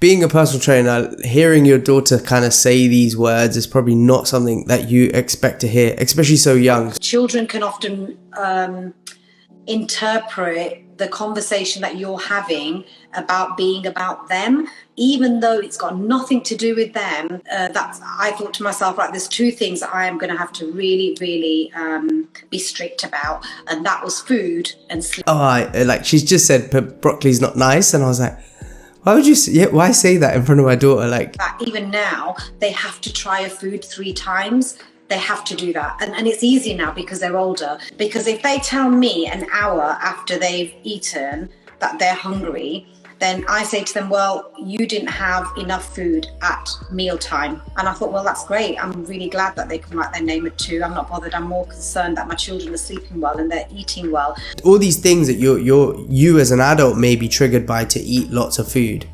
being a personal trainer, hearing your daughter kind of say these words is probably not something that you expect to hear, especially so young. Children can often interpret the conversation that you're having about being about them, even though it's got nothing to do with them. I thought to myself, right, there's two things that I am going to have to really, really be strict about, and that was food and sleep. Like she's just said, broccoli's not nice, and I was like, why say that in front of my daughter? Like, even now, they have to try a food 3 times. They have to do that. And it's easy now because they're older. Because if they tell me an hour after they've eaten that they're hungry, then I say to them, well, you didn't have enough food at mealtime. And I thought, well, that's great. I'm really glad that they can write their name at 2. I'm not bothered. I'm more concerned that my children are sleeping well and they're eating well. All these things that you as an adult may be triggered by to eat lots of food,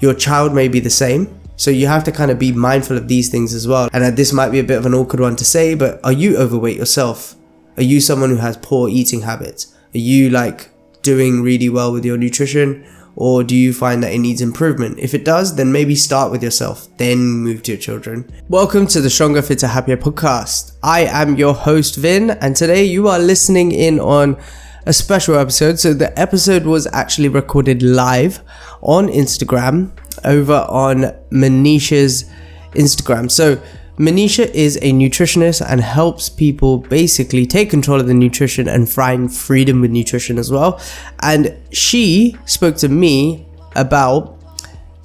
your child may be the same. So you have to kind of be mindful of these things as well. And this might be a bit of an awkward one to say, but are you overweight yourself? Are you someone who has poor eating habits? Are you like doing really well with your nutrition? Or do you find that it needs improvement? If it does, then maybe start with yourself, then move to your children. Welcome to the Stronger, Fitter, Happier podcast. I am your host, Vin, and today you are listening in on a special episode. So the episode was actually recorded live on Instagram over on Manisha's Instagram. So Manisha is a nutritionist and helps people basically take control of the nutrition and find freedom with nutrition as well. And she spoke to me about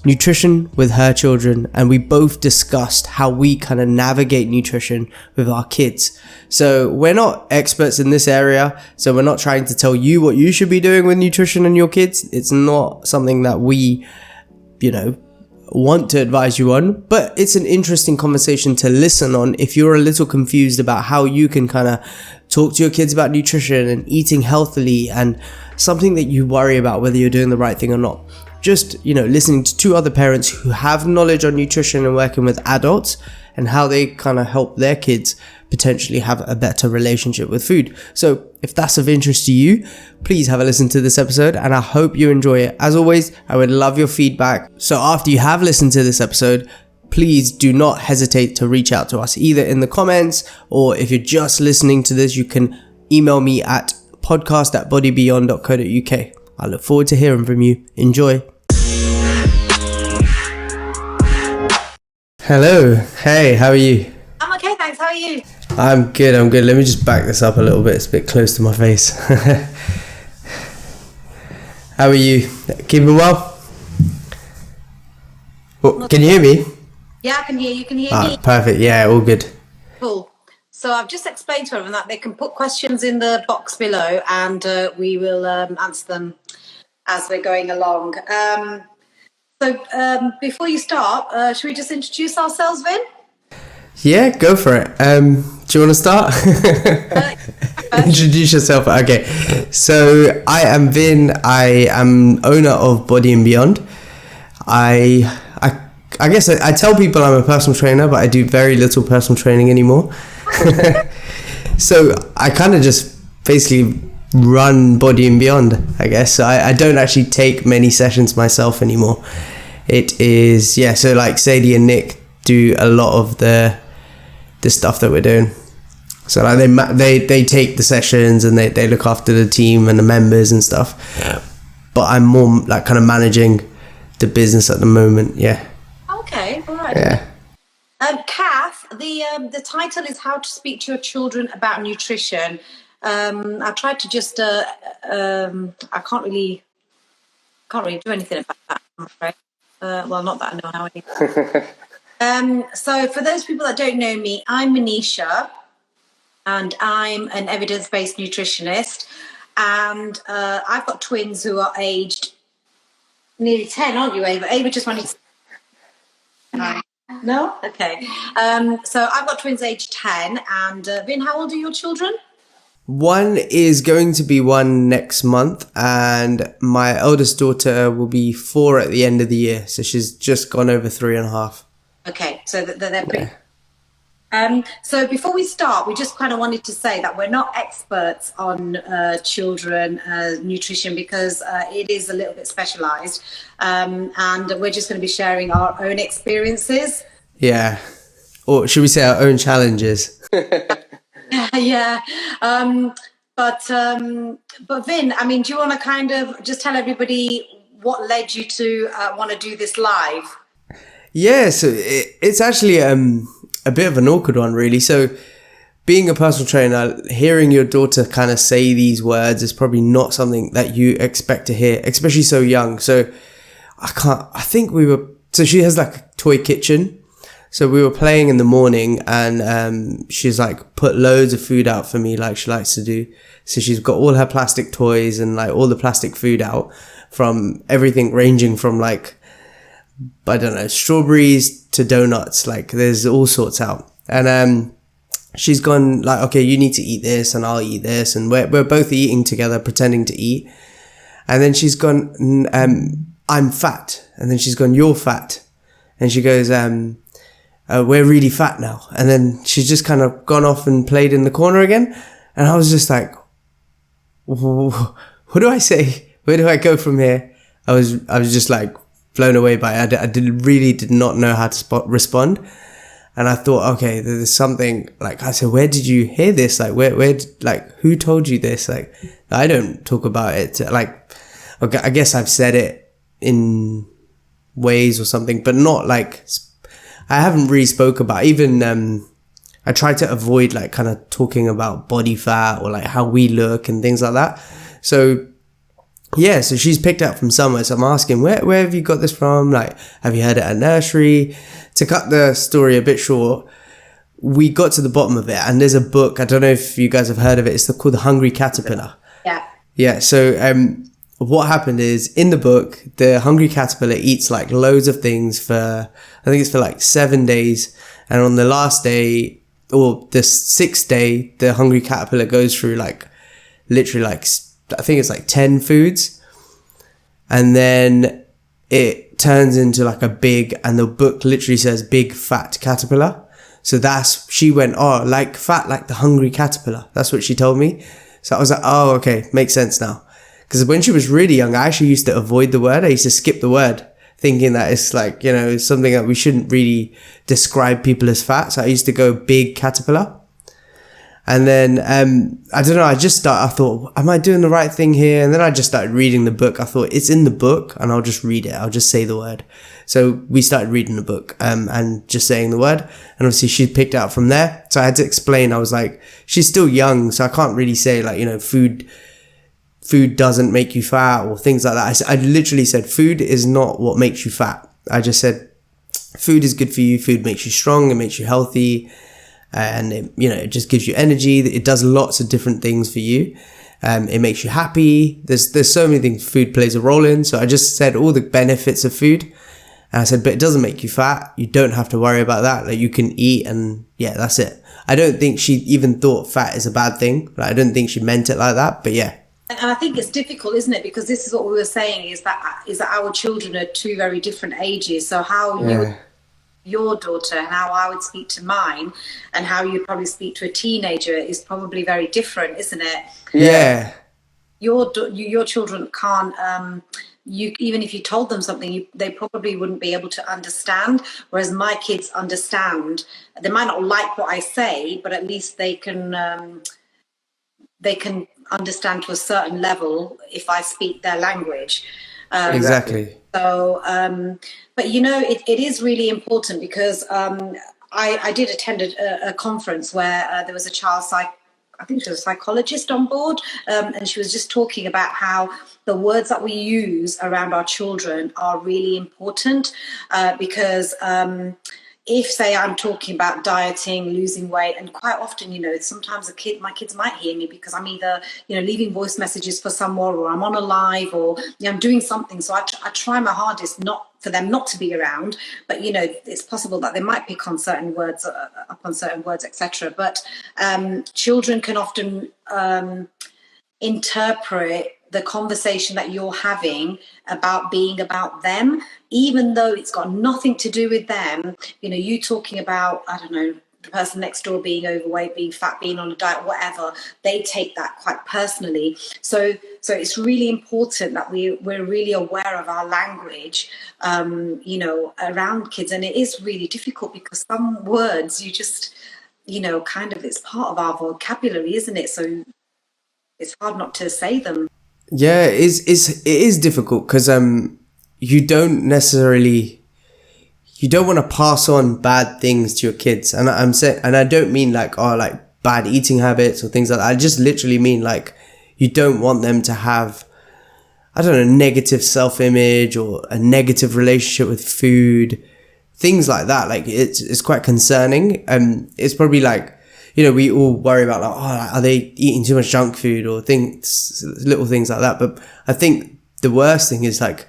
nutrition with her children, and we both discussed how we kind of navigate nutrition with our kids. So we're not experts in this area, so we're not trying to tell you what you should be doing with nutrition and your kids. It's not something that we want to advise you on, but it's an interesting conversation to listen on if you're a little confused about how you can kind of talk to your kids about nutrition and eating healthily, and something that you worry about whether you're doing the right thing or not. Just, listening to 2 other parents who have knowledge on nutrition and working with adults and how they kind of help their kids potentially have a better relationship with food. So if that's of interest to you, please have a listen to this episode and I hope you enjoy it. As always, I would love your feedback. So after you have listened to this episode, please do not hesitate to reach out to us either in the comments, or if you're just listening to this, you can email me at podcast@bodybeyond.co.uk. I look forward to hearing from you. Enjoy. Hello. Hey, how are you? I'm okay, thanks. How are you? I'm good. Let me just back this up a little bit. It's a bit close to my face. How are you? Keeping well? Oh, can you hear me? Yeah, I can hear you. Can you hear me? Perfect. Yeah, all good. Cool. So I've just explained to everyone that they can put questions in the box below and we will answer them as we're going along. So before you start, should we just introduce ourselves, Vin? Yeah, go for it. Do you want to start? Introduce yourself. Okay. So I am Vin. I am owner of Body+beyond. I guess I tell people I'm a personal trainer, but I do very little personal training anymore. So I kind of just basically run Body+beyond, I guess. So I don't actually take many sessions myself anymore. It is, so like Sadie and Nick do a lot of the stuff that we're doing. So like they take the sessions and they look after the team and the members and stuff. But I'm more like kind of managing the business at the moment. Yeah. Okay, all right. Yeah. Kath, the title is How to Speak to Your Children About Nutrition. I tried to just I can't really do anything about that, I'm afraid. Well, not that I know how anyway. So for those people that don't know me, I'm Manisha and I'm an evidence-based nutritionist, and I've got twins who are aged nearly 10, aren't you, Ava? Ava just wanted to... No? Okay. So I've got twins aged 10, and Vin, how old are your children? One is going to be 1 next month, and my eldest daughter will be 4 at the end of the year. So she's just gone over 3.5. Okay, so they're pretty... So before we start, we just kind of wanted to say that we're not experts on children nutrition because it is a little bit specialized, and we're just going to be sharing our own experiences. Yeah. Or should we say our own challenges? Yeah. But Vin, I mean, do you want to kind of just tell everybody what led you to want to do this live? Yeah, so it's actually a bit of an awkward one, really. So being a personal trainer, hearing your daughter kind of say these words is probably not something that you expect to hear, especially so young. So so she has like a toy kitchen. So we were playing in the morning and she's like put loads of food out for me like she likes to do. So she's got all her plastic toys and like all the plastic food out, from everything ranging from like, I don't know, strawberries to donuts. Like there's all sorts out. And she's gone like, okay, you need to eat this and I'll eat this. And we're both eating together, pretending to eat. And then she's gone, I'm fat. And then she's gone, you're fat. And she goes, we're really fat now. And then she's just kind of gone off and played in the corner again. And I was just like, what do I say? Where do I go from here? I was just like blown away by it. I did not know how to respond. And I thought, okay, there's something, like, I said, where did you hear this? Like, like, who told you this? Like, I don't talk about it. Like, okay, I guess I've said it in ways or something, but not like, I haven't really spoke about, even, I try to avoid like kind of talking about body fat or like how we look and things like that. So yeah, so she's picked up from somewhere. So I'm asking, where have you got this from? Like, have you heard it at nursery? To cut the story a bit short, we got to the bottom of it, and there's a book. I don't know if you guys have heard of it. It's called The Hungry Caterpillar. Yeah. Yeah. So what happened is, in the book, the hungry caterpillar eats like loads of things for, I think it's for like 7 days. And on the last day, or the 6th day, the hungry caterpillar goes through like literally like, I think it's like 10 foods. And then it turns into like a big, and the book literally says big fat caterpillar. So she went, oh, like fat, like the hungry caterpillar. That's what she told me. So I was like, oh, okay, makes sense now. Because when she was really young, I actually used to avoid the word. I used to skip the word, thinking that it's like, you know, something that we shouldn't really describe people as fat. So I used to go big caterpillar. And then, I don't know, I thought, am I doing the right thing here? And then I just started reading the book. I thought, it's in the book and I'll just read it. I'll just say the word. So we started reading the book, and just saying the word. And obviously she picked out from there. So I had to explain, I was like, she's still young, so I can't really say like, you know, food doesn't make you fat or things like that. I literally said, food is not what makes you fat. I just said, food is good for you. Food makes you strong. It makes you healthy. And it, you know, it just gives you energy. It does lots of different things for you. It makes you happy. There's so many things food plays a role in. So I just said all the benefits of food. And I said, but it doesn't make you fat. You don't have to worry about that. Like, you can eat, and yeah, that's it. I don't think she even thought fat is a bad thing. Like, I don't think she meant it like that, but yeah. And I think it's difficult, isn't it? Because this is what we were saying, is that our children are two very different ages. So how your daughter and how I would speak to mine and how you'd probably speak to a teenager is probably very different, isn't it? Yeah. Your children can't, even if you told them something, they probably wouldn't be able to understand. Whereas my kids understand. They might not like what I say, but at least they can understand to a certain level if I speak their language. Exactly. So, but you know, it is really important because I did attend a conference where there was a I think she was a psychologist on board, and she was just talking about how the words that we use around our children are really important, because if, say, I'm talking about dieting, losing weight, and quite often, you know, sometimes my kids might hear me because I'm either, you know, leaving voice messages for someone, or I'm on a live, or, you know, I'm doing something. So I try my hardest not for them not to be around, but, you know, it's possible that they might pick on certain words, up on certain words, etc. But children can often interpret the conversation that you're having about being about them, even though it's got nothing to do with them. You know, you talking about, I don't know, the person next door being overweight, being fat, being on a diet, whatever, they take that quite personally. So it's really important that we're really aware of our language, around kids. And it is really difficult because some words you just, kind of, it's part of our vocabulary, isn't it? So it's hard not to say them. Yeah, it is difficult because you don't want to pass on bad things to your kids, and I'm saying, and I don't mean like bad eating habits or things like that. I just literally mean like you don't want them to have, I don't know, negative self-image or a negative relationship with food, things like that. Like it's quite concerning. It's probably like, we all worry about are they eating too much junk food or little things like that. But I think the worst thing is like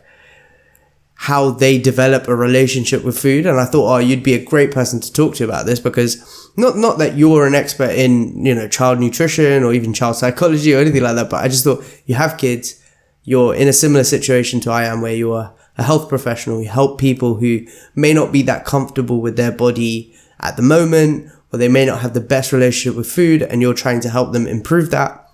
how they develop a relationship with food. And I thought, you'd be a great person to talk to about this, because not that you're an expert in, child nutrition or even child psychology or anything like that, but I just thought, you have kids, you're in a similar situation to I am, where you're a health professional, you help people who may not be that comfortable with their body at the moment, or they may not have the best relationship with food, and you're trying to help them improve that.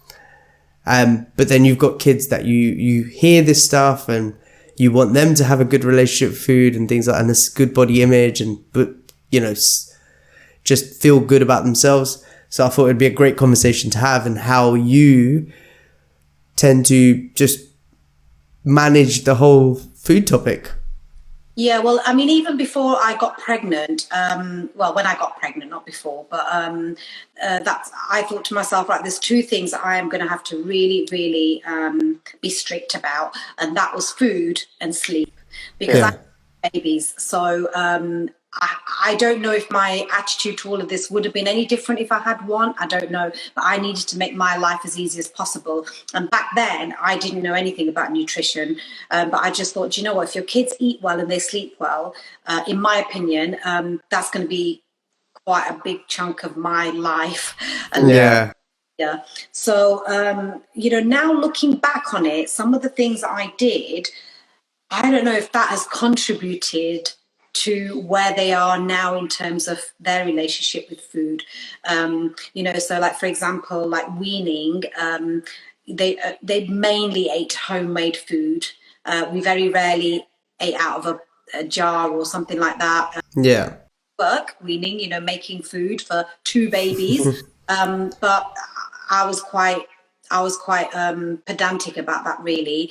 But then you've got kids that you hear this stuff and you want them to have a good relationship with food and things like that, and this good body image, just feel good about themselves. So I thought it'd be a great conversation to have, and how you tend to just manage the whole food topic. Yeah, well, I mean, even before I got pregnant, when I got pregnant, not before, but I thought to myself, right, there's two things that I am going to have to really, really be strict about, and that was food and sleep, because I have babies. So I don't know if my attitude to all of this would have been any different if I had one. I don't know, but I needed to make my life as easy as possible. And back then, I didn't know anything about nutrition, but I just thought, you know what, if your kids eat well and they sleep well, in my opinion, that's going to be quite a big chunk of my life. And yeah. So, now looking back on it, some of the things that I did, I don't know if that has contributed to where they are now in terms of their relationship with food. So like, for example, like weaning, they mainly ate homemade food. We very rarely ate out of a jar or something like that. Work weaning, making food for 2 babies. But I was quite pedantic about that, really.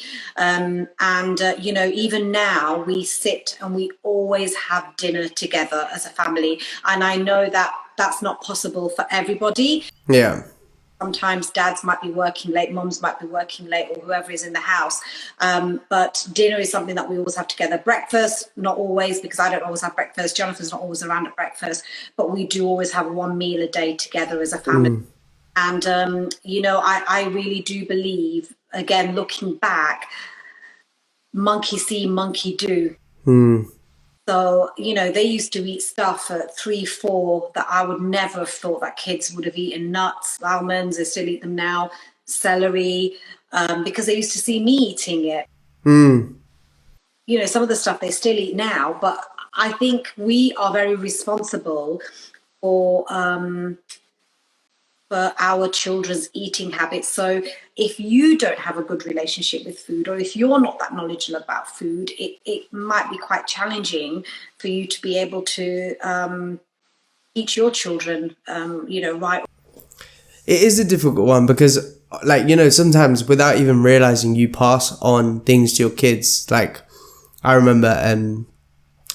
Even now we sit and we always have dinner together as a family. And I know that that's not possible for everybody. Yeah. Sometimes dads might be working late, mums might be working late, or whoever is in the house. But dinner is something that we always have together. Breakfast, not always, because I don't always have breakfast. Jonathan's not always around at breakfast, but we do always have one meal a day together as a family. And, I really do believe, again, looking back, monkey see, monkey do. So, they used to eat stuff at 3, 4 that I would never have thought that kids would have eaten. Nuts, almonds, they still eat them now, celery, because they used to see me eating it. Some of the stuff they still eat now, but I think we are very responsible for our children's eating habits. So if you don't have a good relationship with food, or if you're not that knowledgeable about food, it might be quite challenging for you to be able to teach your children, right. It is a difficult one because, sometimes without even realizing, you pass on things to your kids. Like, I remember, I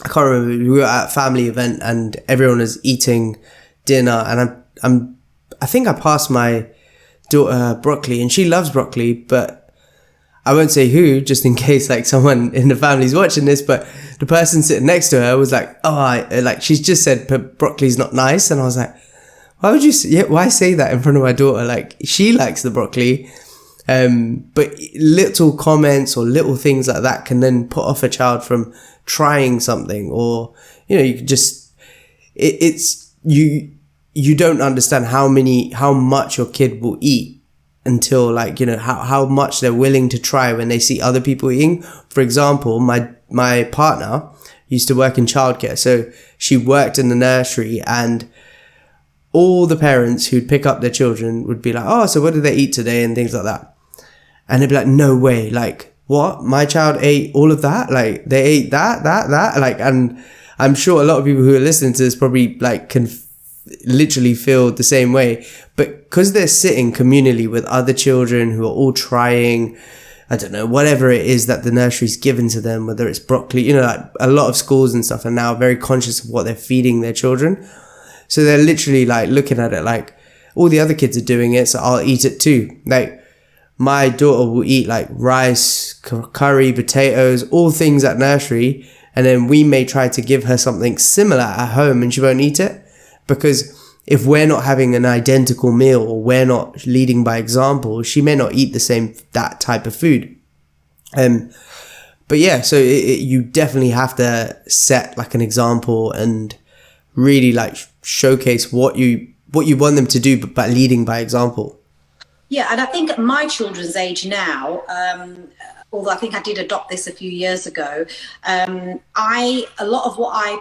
can't remember, we were at a family event and everyone was eating dinner, and I think I passed my daughter broccoli, and she loves broccoli, but I won't say who, just in case like someone in the family's watching this, but the person sitting next to her was like, she's just said broccoli's not nice. And I was like, why say that in front of my daughter? Like, she likes the broccoli. But little comments or little things like that can then put off a child from trying something, or, you can just, you don't understand how much your kid will eat until how much they're willing to try when they see other people eating. For example, my partner used to work in childcare, so she worked in the nursery, and all the parents who'd pick up their children would be like, oh, so what did they eat today? And things like that. And they'd be like, no way. Like, what? My child ate all of that? Like, they ate that. Like, and I'm sure a lot of people who are listening to this probably like can literally feel the same way. But because they're sitting communally with other children who are all trying, I don't know, whatever it is that the nursery's given to them, whether it's broccoli, you know, like a lot of schools and stuff are now very conscious of what they're feeding their children. So they're literally like looking at it like, all the other kids are doing it, so I'll eat it too. Like, my daughter will eat like rice, curry, potatoes, all things at nursery. And then we may try to give her something similar at home and she won't eat it. Because if we're not having an identical meal or we're not leading by example, she may not eat that type of food. But yeah, so you definitely have to set like an example and really like showcase what you want them to do, but by leading by example. Yeah, and I think at my children's age now, although I think I did adopt this a few years ago, a lot of what I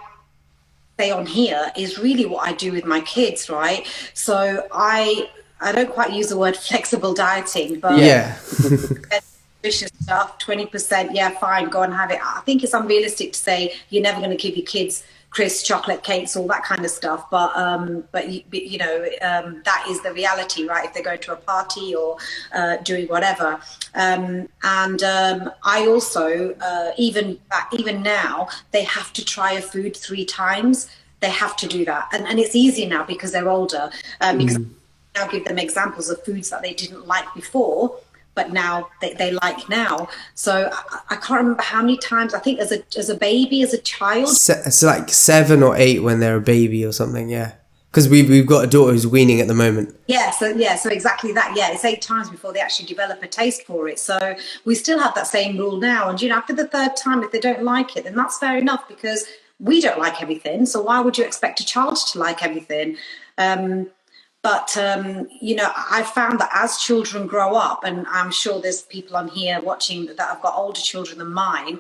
say on here is really what I do with my kids, right? So I don't quite use the word flexible dieting, but yeah. Nutritious stuff, 20%, yeah, fine, go and have it. I think it's unrealistic to say you're never going to give your kids crisps, chocolate cakes, all that kind of stuff. But you know, that is the reality, right? If they're going to a party or doing whatever. I also, even now, they have to try a food 3 times. They have to do that. And it's easy now because they're older. Because I now give them examples of foods that they didn't like before, but now they like now. So I can't remember how many times. I think as a baby, as a child, it's like 7 or 8 when they're a baby or something. Yeah, because we've got a daughter who's weaning at the moment. So exactly that. Yeah, it's 8 times before they actually develop a taste for it. So we still have that same rule now. And you know, after the 3rd time, if they don't like it, then that's fair enough, because we don't like everything. So why would you expect a child to like everything? But, you know, I found that as children grow up, and I'm sure there's people on here watching that have got older children than mine,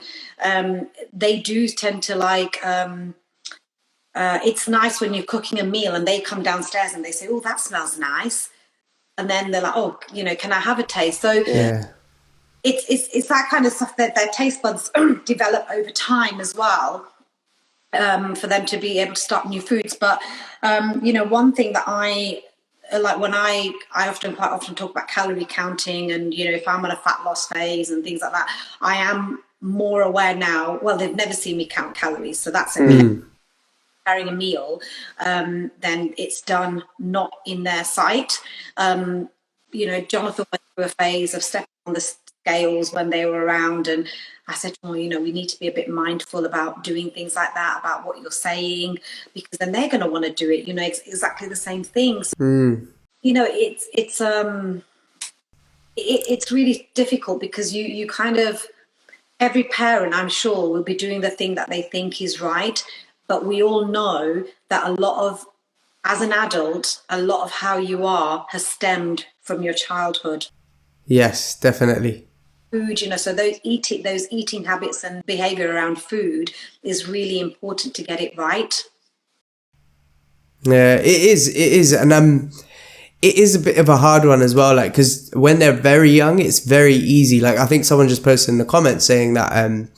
they do tend to like, it's nice when you're cooking a meal and they come downstairs and they say, oh, that smells nice. And then they're like, oh, you know, can I have a taste? So yeah. It's that kind of stuff that their taste buds develop over time as well. For them to be able to start new foods. But, you know, one thing that I like, when I quite often talk about calorie counting, and, you know, if I'm on a fat loss phase and things like that, I am more aware now. Well, they've never seen me count calories, so that's okay. Preparing a meal, then it's done not in their sight. You know, Jonathan went through a phase of stepping on the scales when they were around, and I said, well, you know, we need to be a bit mindful about doing things like that, about what you're saying, because then they're going to want to do it, you know, exactly the same things. You know, it's really difficult, because you kind of, every parent, I'm sure, will be doing the thing that they think is right. But we all know that as an adult, a lot of how you are has stemmed from your childhood. Yes, definitely. Food, you know, so those eating habits and behavior around food is really important to get it right. Yeah, it is, and it is a bit of a hard one as well, like, because when they're very young, it's very easy. Like, I think someone just posted in the comments saying that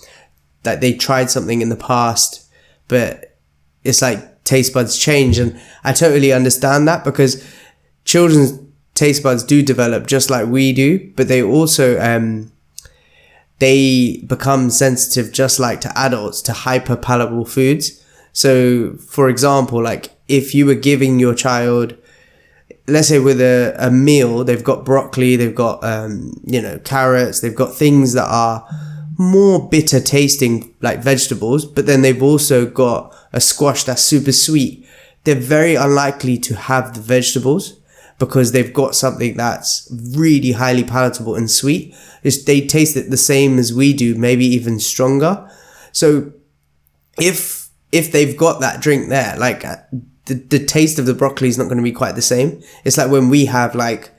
that they tried something in the past, but it's like taste buds change, and I totally understand that, because children's taste buds do develop just like we do, but they also they become sensitive just like to adults to hyperpalatable foods. So, for example, like if you were giving your child, let's say with a meal, they've got broccoli, they've got you know, carrots, they've got things that are more bitter tasting like vegetables, but then they've also got a squash that's super sweet. They're very unlikely to have the vegetables, because they've got something that's really highly palatable and sweet. They taste it the same as we do, maybe even stronger. So if they've got that drink there, like the taste of the broccoli is not going to be quite the same. It's like when we have, like,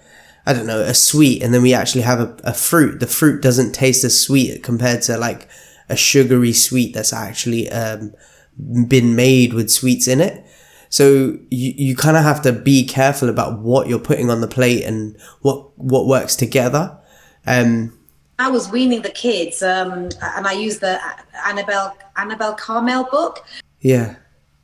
I don't know, a sweet, and then we actually have a fruit. The fruit doesn't taste as sweet compared to like a sugary sweet that's actually been made with sweets in it. So you kind of have to be careful about what you're putting on the plate and what works together. I was weaning the kids, and I used the Annabelle Carmel book. Yeah.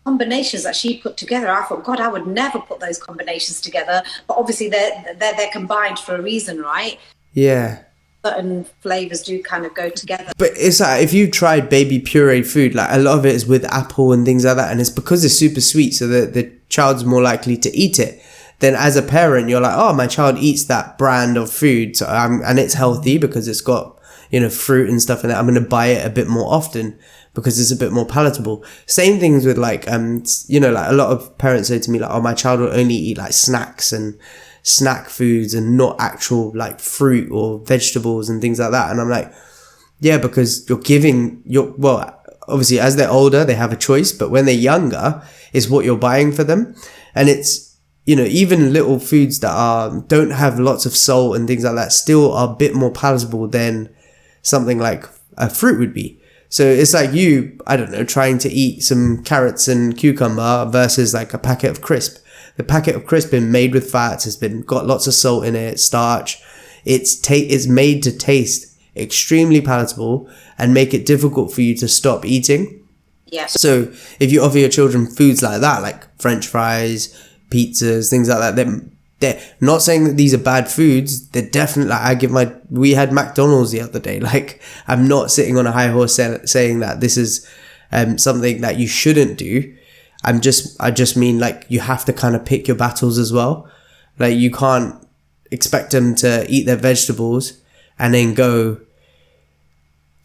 Combinations that she put together, I thought, God, I would never put those combinations together. But obviously, they're combined for a reason, right? Yeah. Certain flavors do kind of go together. But it's like, if you tried baby puree food, like a lot of it is with apple and things like that, and it's because it's super sweet, so the child's more likely to eat it. Then as a parent, you're like, oh, my child eats that brand of food, so and it's healthy because it's got, you know, fruit and stuff in it. I'm going to buy it a bit more often because it's a bit more palatable. Same things with like, you know, like a lot of parents say to me like, oh, my child will only eat like snacks and snack foods and not actual like fruit or vegetables and things like that. And I'm like, yeah, because well, obviously as they're older, they have a choice, but when they're younger, it's what you're buying for them. And it's, you know, even little foods that don't have lots of salt and things like that still are a bit more palatable than something like a fruit would be. So it's like I don't know, trying to eat some carrots and cucumber versus like a packet of crisp. The packet of crisp been made with fats, has been got lots of salt in it, starch. It's made to taste extremely palatable and make it difficult for you to stop eating. Yes. So if you offer your children foods like that, like French fries, pizzas, things like that, they're not saying that these are bad foods. They're definitely, like, we had McDonald's the other day. Like, I'm not sitting on a high horse saying that this is something that you shouldn't do. I just mean, like, you have to kind of pick your battles as well. Like, you can't expect them to eat their vegetables and then go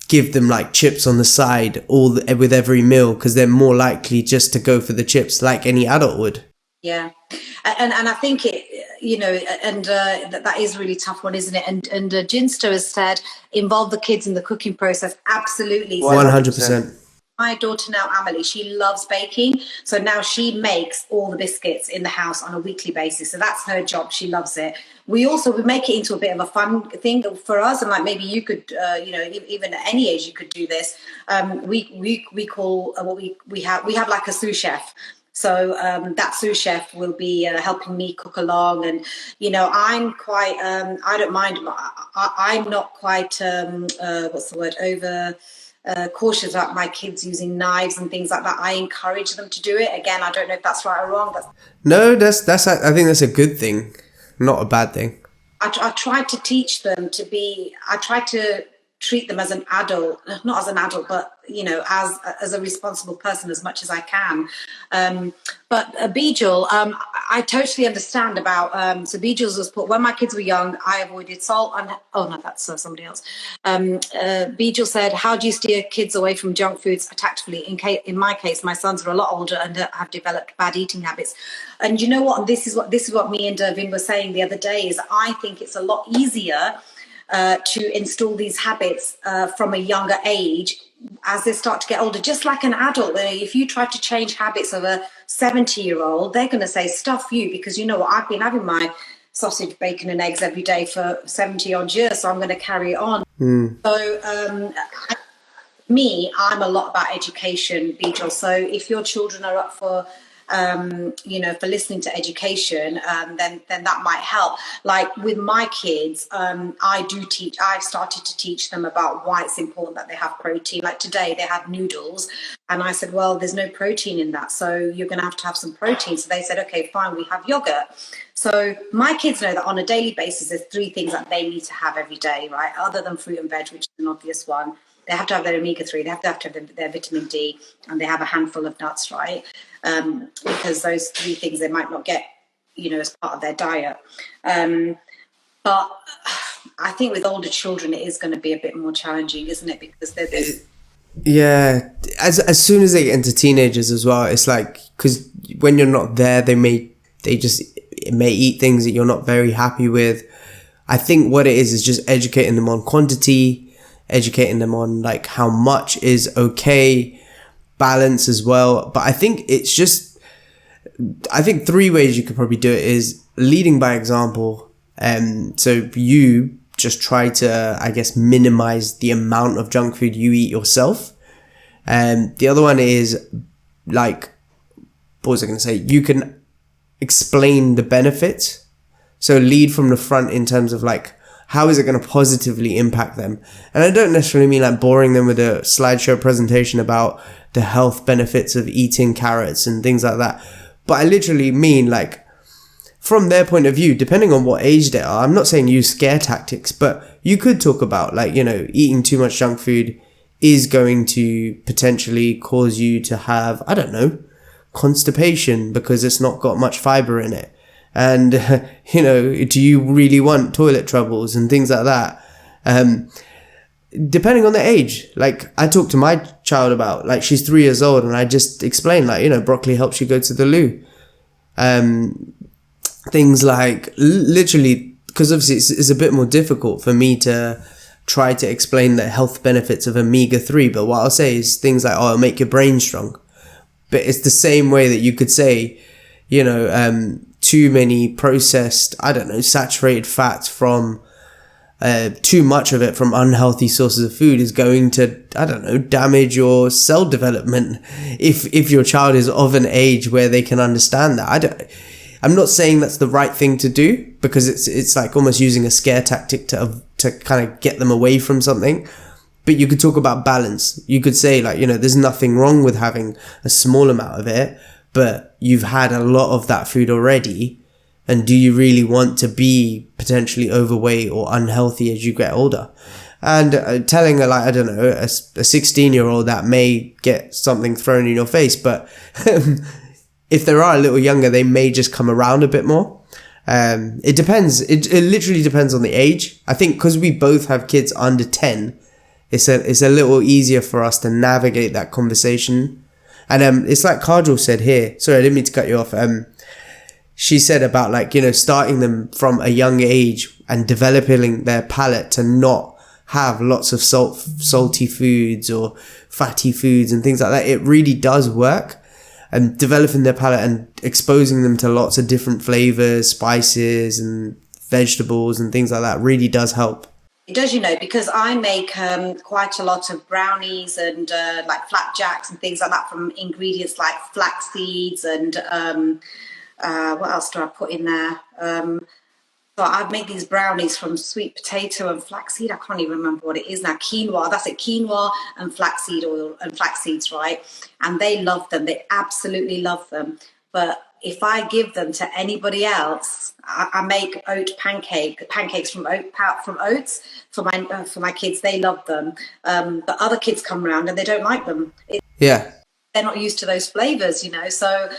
give them like chips on the side with every meal, because they're more likely just to go for the chips like any adult would. Yeah. And I think it, you know, and that is a really tough one, isn't it? And Ginster has said, involve the kids in the cooking process. Absolutely. 100%. My daughter now, Amelie, she loves baking. So now she makes all the biscuits in the house on a weekly basis. So that's her job. She loves it. We make it into a bit of a fun thing for us. And like, maybe you could, you know, even at any age, you could do this. We call we have like a sous chef. So that sous chef will be helping me cook along. And, you know, I'm quite, I don't mind. I'm not quite, what's the word, cautious about my kids using knives and things like that. I encourage them to do it. Again, I don't know if that's right or wrong. No, that's I think that's a good thing, not a bad thing. I try to teach them I try to treat them as an adult, not as an adult, but, you know, as a responsible person as much as I can. But Bijal, I totally understand about, so Bijal's was put, when my kids were young, I avoided salt and, oh no, that's somebody else. Bijal said, how do you steer kids away from junk foods tactfully? In my case, my sons are a lot older and have developed bad eating habits. And you know what, this is what me and Vin were saying the other day, is I think it's a lot easier to install these habits from a younger age as they start to get older. Just like an adult, if you try to change habits of a 70-year-old, they're going to say, stuff you, because you know what, I've been having my sausage, bacon and eggs every day for 70 odd years, so I'm going to carry it on. So I'm a lot about education, Bijal. So if your children are up for you know, for listening to education, then that might help. Like with my kids, I've started to teach them about why it's important that they have protein. Like today they had noodles and I said, well, there's no protein in that, so you're going to have some protein. So they said, okay, fine, we have yogurt. So my kids know that on a daily basis, there's 3 things that they need to have every day, right? Other than fruit and veg, which is an obvious one. They have to have their omega-3, they have to have their vitamin D, and they have a handful of nuts, right? Because those 3 things they might not get, you know, as part of their diet. But I think with older children, it is going to be a bit more challenging, isn't it? Because they're yeah, as soon as they get into teenagers as well, it's like, because when you're not there, they may eat things that you're not very happy with. I think what it is just educating them on quantity, educating them on like how much is okay, balance as well. But I think 3 ways you could probably do it is leading by example. So you just try to, I guess, minimize the amount of junk food you eat yourself. The other one is like what was I going to say? You can explain the benefits. So lead from the front in terms of like, how is it going to positively impact them? And I don't necessarily mean like boring them with a slideshow presentation about the health benefits of eating carrots and things like that. But I literally mean like, from their point of view, depending on what age they are, I'm not saying use scare tactics, but you could talk about like, you know, eating too much junk food is going to potentially cause you to have, I don't know, constipation because it's not got much fiber in it. And, you know, do you really want toilet troubles and things like that? Depending on the age, like I talked to my child about, like she's 3 years old and I just explained like, you know, broccoli helps you go to the loo. Things like literally, because obviously it's a bit more difficult for me to try to explain the health benefits of omega-3. But what I'll say is things like, oh, it'll make your brain strong. But it's the same way that you could say, you know, too many processed, I don't know, saturated fats from too much of it from unhealthy sources of food is going to, I don't know, damage your cell development if your child is of an age where they can understand that. I'm not saying that's the right thing to do, because it's like almost using a scare tactic to kind of get them away from something. But you could talk about balance. You could say like, you know, there's nothing wrong with having a small amount of it, but you've had a lot of that food already. And do you really want to be potentially overweight or unhealthy as you get older? And telling a, like, I don't know, a 16-year-old that may get something thrown in your face, but if they are a little younger, they may just come around a bit more. It depends. It literally depends on the age. I think because we both have kids under 10, it's a little easier for us to navigate that conversation. And it's like Kajal said here. Sorry, I didn't mean to cut you off. She said about like, you know, starting them from a young age and developing their palate to not have lots of salty foods or fatty foods and things like that. It really does work. And developing their palate and exposing them to lots of different flavors, spices and vegetables and things like that really does help. It does, you know, because I make quite a lot of brownies and like flapjacks and things like that from ingredients like flax seeds and what else do I put in there? So I make these brownies from sweet potato and flaxseed. I can't even remember what it is now. Quinoa, that's it, quinoa and flaxseed oil and flax seeds, right? And they love them. They absolutely love them. But if I give them to anybody else, I make pancakes from oats for my kids. They love them. But other kids come around and they don't like them. Yeah. They're not used to those flavors, you know. So,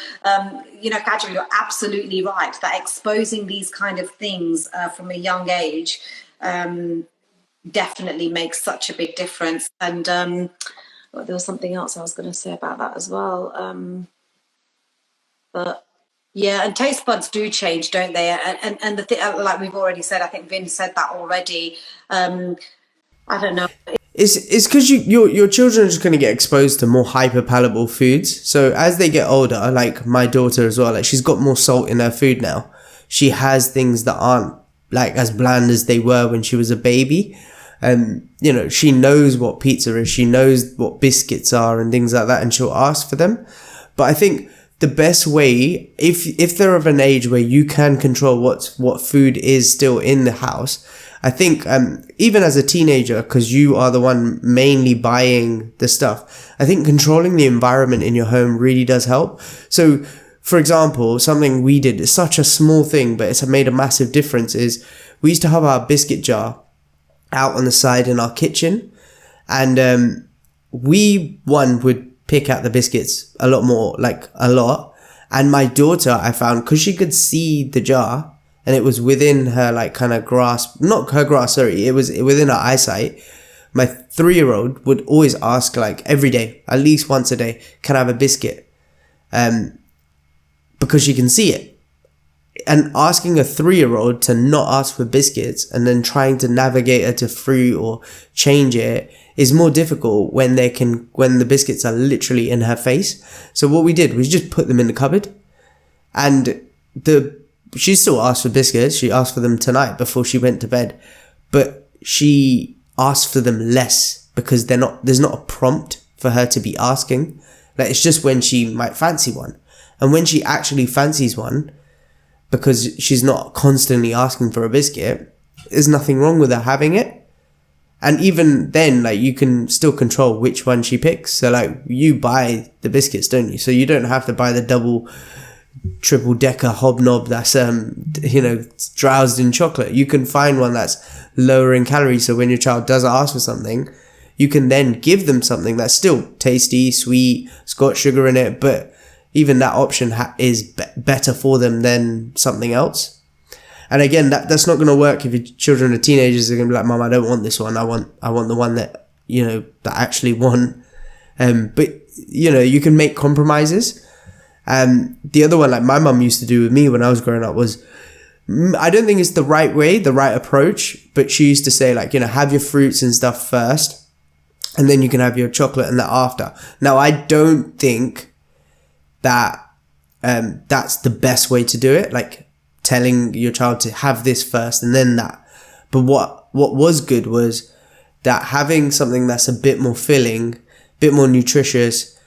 you know, Kajal, you're absolutely right that exposing these kind of things from a young age definitely makes such a big difference. And well, there was something else I was going to say about that as well. But yeah, and taste buds do change, don't they? And the thing, like we've already said, I think Vin said that already. I don't know. It's because your children are just going to get exposed to more hyper palatable foods. So as they get older, like my daughter as well, like she's got more salt in her food now. She has things that aren't like as bland as they were when she was a baby. You know, she knows what pizza is. She knows what biscuits are and things like that. And she'll ask for them. But I think the best way, if they're of an age where you can control what food is still in the house, I think even as a teenager, because you are the one mainly buying the stuff, I think controlling the environment in your home really does help. So, for example, something we did, it's such a small thing, but it's made a massive difference, is we used to have our biscuit jar out on the side in our kitchen. And we would pick out the biscuits a lot. And my daughter, I found, because she could see the jar, and it was within her like kind of grasp, not her grasp, sorry, it was within her eyesight. My 3-year-old would always ask like every day, at least once a day, can I have a biscuit? Because she can see it. And asking a 3-year-old to not ask for biscuits and then trying to navigate her to fruit or change it is more difficult when the biscuits are literally in her face. So what we did was just put them in the cupboard, and she still asked for biscuits. She asked for them tonight before she went to bed, but she asked for them less because there's not a prompt for her to be asking. Like, it's just when she might fancy one. And when she actually fancies one, because she's not constantly asking for a biscuit, there's nothing wrong with her having it. And even then, like, you can still control which one she picks. So, like, you buy the biscuits, don't you? So you don't have to buy the double, triple decker hobnob that's, drowsed in chocolate. You can find one that's lower in calories. So when your child does ask for something, you can then give them something that's still tasty, sweet, it's got sugar in it. But even that option is better for them than something else. And again, that's not going to work if your children are teenagers. They're going to be like, Mom, I don't want this one. I want the one that, that I actually want. But, you can make compromises. The other one, like my mum used to do with me when I was growing up, was, I don't think it's the right way, the right approach, but she used to say, like, have your fruits and stuff first, and then you can have your chocolate and that after. Now, I don't think that that's the best way to do it. Like, telling your child to have this first and then that. But what was good was that having something that's a bit more filling, a bit more nutritious,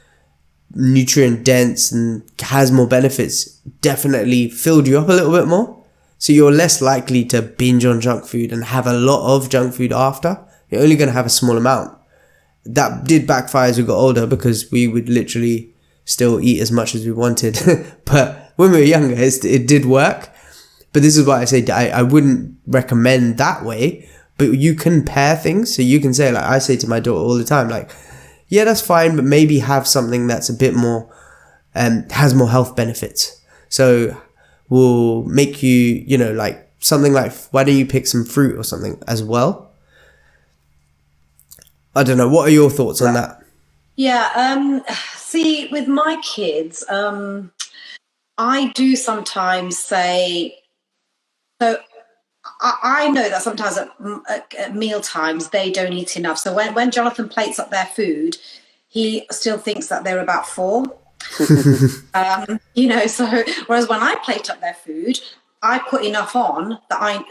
nutrient dense, and has more benefits definitely filled you up a little bit more. So you're less likely to binge on junk food and have a lot of junk food after. You're only going to have a small amount. That did backfire as we got older, because we would literally still eat as much as we wanted. But when we were younger, it did work. But this is why I say I wouldn't recommend that way. But you can pair things. So you can say, like I say to my daughter all the time, like, yeah, that's fine, but maybe have something that's a bit more, has more health benefits. So we'll make you, like something like, why don't you pick some fruit or something as well? I don't know. What are your thoughts on that? Yeah. See, with my kids, I do sometimes say, so I know that sometimes at meal times they don't eat enough. So when Jonathan plates up their food, he still thinks that they're about 4. So whereas when I plate up their food, I put enough on that I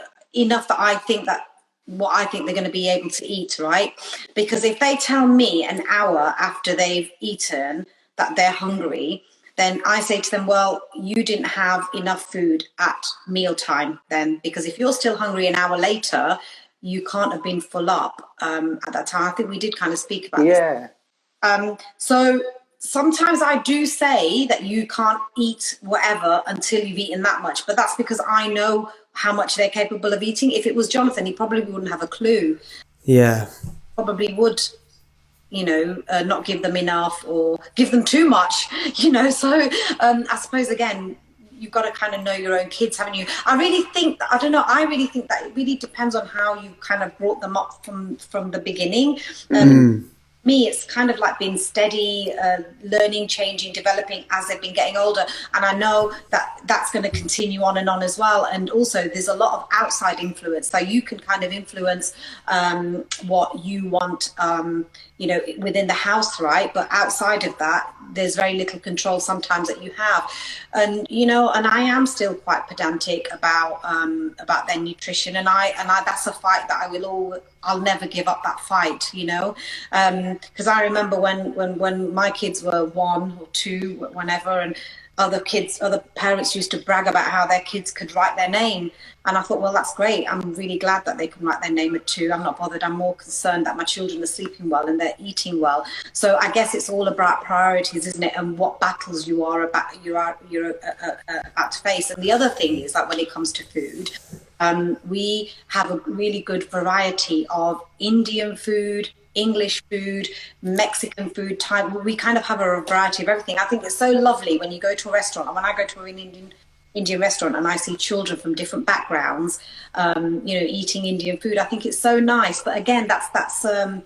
think that what I think they're going to be able to eat, right? Because if they tell me an hour after they've eaten that they're hungry, then I say to them, well, you didn't have enough food at mealtime then, because if you're still hungry an hour later, you can't have been full up at that time. I think we did kind of speak about this. So sometimes I do say that you can't eat whatever until you've eaten that much, but that's because I know how much they're capable of eating. If it was Jonathan, he probably wouldn't have a clue. Yeah. Probably would, not give them enough or give them too much, So I suppose, again, you've got to kind of know your own kids, haven't you? I really think that it really depends on how you kind of brought them up from the beginning. Me, it's kind of like been steady, learning, changing, developing as they've been getting older. And I know that that's going to continue on and on as well. And also there's a lot of outside influence. So you can kind of influence what you want, within the house, right? But outside of that, there's very little control sometimes that you have. And, and I am still quite pedantic about their nutrition. And I that's a fight that I'll never give up that fight, because I remember when my kids were 1 or 2, whenever, and other parents used to brag about how their kids could write their name. And I thought, well, that's great. I'm really glad that they can write their name at 2. I'm not bothered. I'm more concerned that my children are sleeping well and they're eating well. So I guess it's all about priorities, isn't it? And what battles you're about to face. And the other thing is that when it comes to food, we have a really good variety of Indian food, English food, Mexican food type. We kind of have a variety of everything. I think it's so lovely when you go to a restaurant, and when I go to an Indian restaurant and I see children from different backgrounds, eating Indian food. I think it's so nice. But again, that's down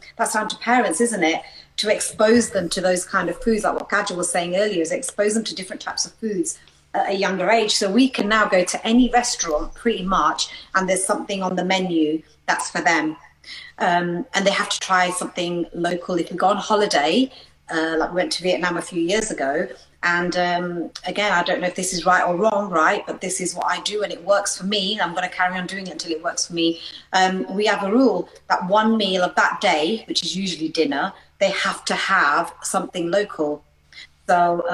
to parents, isn't it? To expose them to those kind of foods, like what Kajal was saying earlier, is expose them to different types of foods at a younger age. So we can now go to any restaurant pretty much, and there's something on the menu that's for them. And they have to try something local. If we go on holiday, like we went to Vietnam a few years ago, and again, I don't know if this is right or wrong, right? But this is what I do, and it works for me. And I'm going to carry on doing it until it works for me. We have a rule that one meal of that day, which is usually dinner, they have to have something local. So,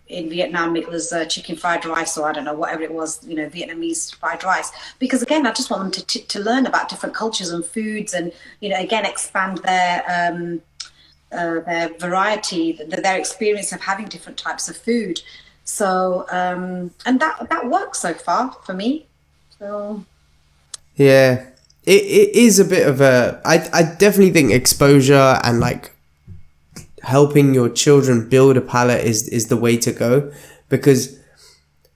in Vietnam it was chicken fried rice, or I don't know, whatever it was, Vietnamese fried rice. Because again, I just want them to learn about different cultures and foods, and again, expand their variety, their experience of having different types of food. So and that works so far for me. So yeah, it is a bit of a, I definitely think exposure and like helping your children build a palate is the way to go, because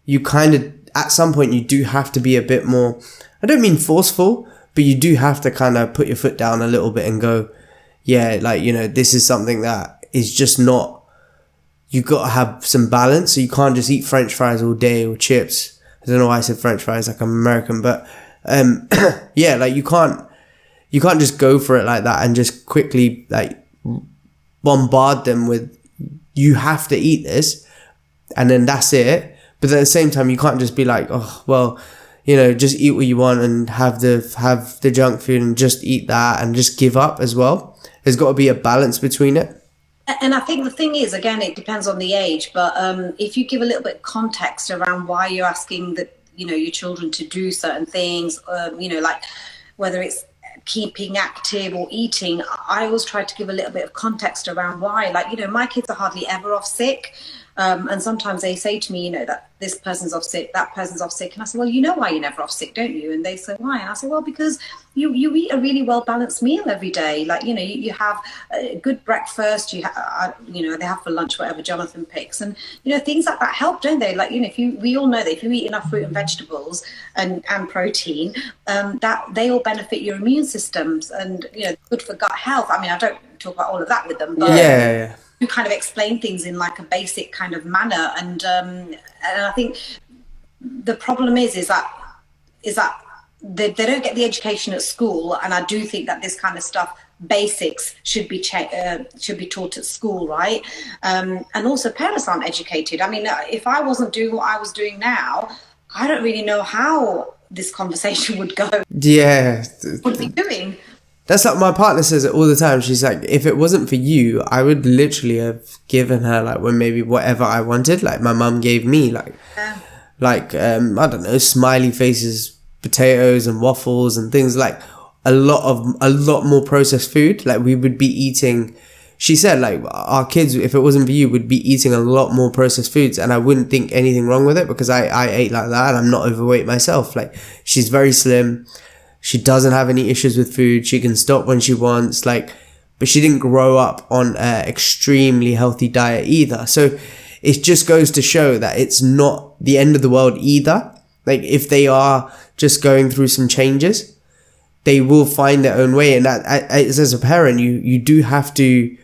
you kind of, at some point, you do have to be a bit more, I don't mean forceful, but you do have to kind of put your foot down a little bit and go, yeah, like, this is something that is just not, you got to have some balance. So you can't just eat French fries all day or chips. I don't know why I said French fries, like I'm American, but yeah, like you can't just go for it like that and just quickly like bombard them with, you have to eat this and then that's it. But at the same time, you can't just be like, oh well, just eat what you want and have the junk food and just eat that and just give up as well. There's got to be a balance between it. And I think the thing is, again, it depends on the age, but if you give a little bit of context around why you're asking your children to do certain things, like whether it's keeping active or eating, I always try to give a little bit of context around why. Like, my kids are hardly ever off sick. And sometimes they say to me, that this person's off sick, that person's off sick. And I say, well, you know why you're never off sick, don't you? And they say, why? And I say, well, because you eat a really well-balanced meal every day. Like, you have a good breakfast, they have for lunch whatever Jonathan picks. And, things like that help, don't they? Like, we all know that if you eat enough fruit and vegetables and protein, that they all benefit your immune systems and, good for gut health. I mean, I don't talk about all of that with them, but yeah. kind of explain things in like a basic kind of manner, and I think the problem is that they don't get the education at school, and I do think that this kind of stuff, basics, should be taught at school, right? And also parents aren't educated. I mean, if I wasn't doing what I was doing now, I don't really know how this conversation would go. Yeah, what are we doing? That's like my partner says it all the time. She's like, if it wasn't for you, I would literally have given her like maybe whatever I wanted. Like my mum gave me I don't know, smiley faces, potatoes and waffles and things, like a lot more processed food. Like we would be eating, she said, like our kids, if it wasn't for you, would be eating a lot more processed foods, and I wouldn't think anything wrong with it because I ate like that and I'm not overweight myself. Like she's very slim. She doesn't have any issues with food. She can stop when she wants, but she didn't grow up on an extremely healthy diet either. So it just goes to show that it's not the end of the world either. Like if they are just going through some changes, they will find their own way. And that, as a parent, you do have to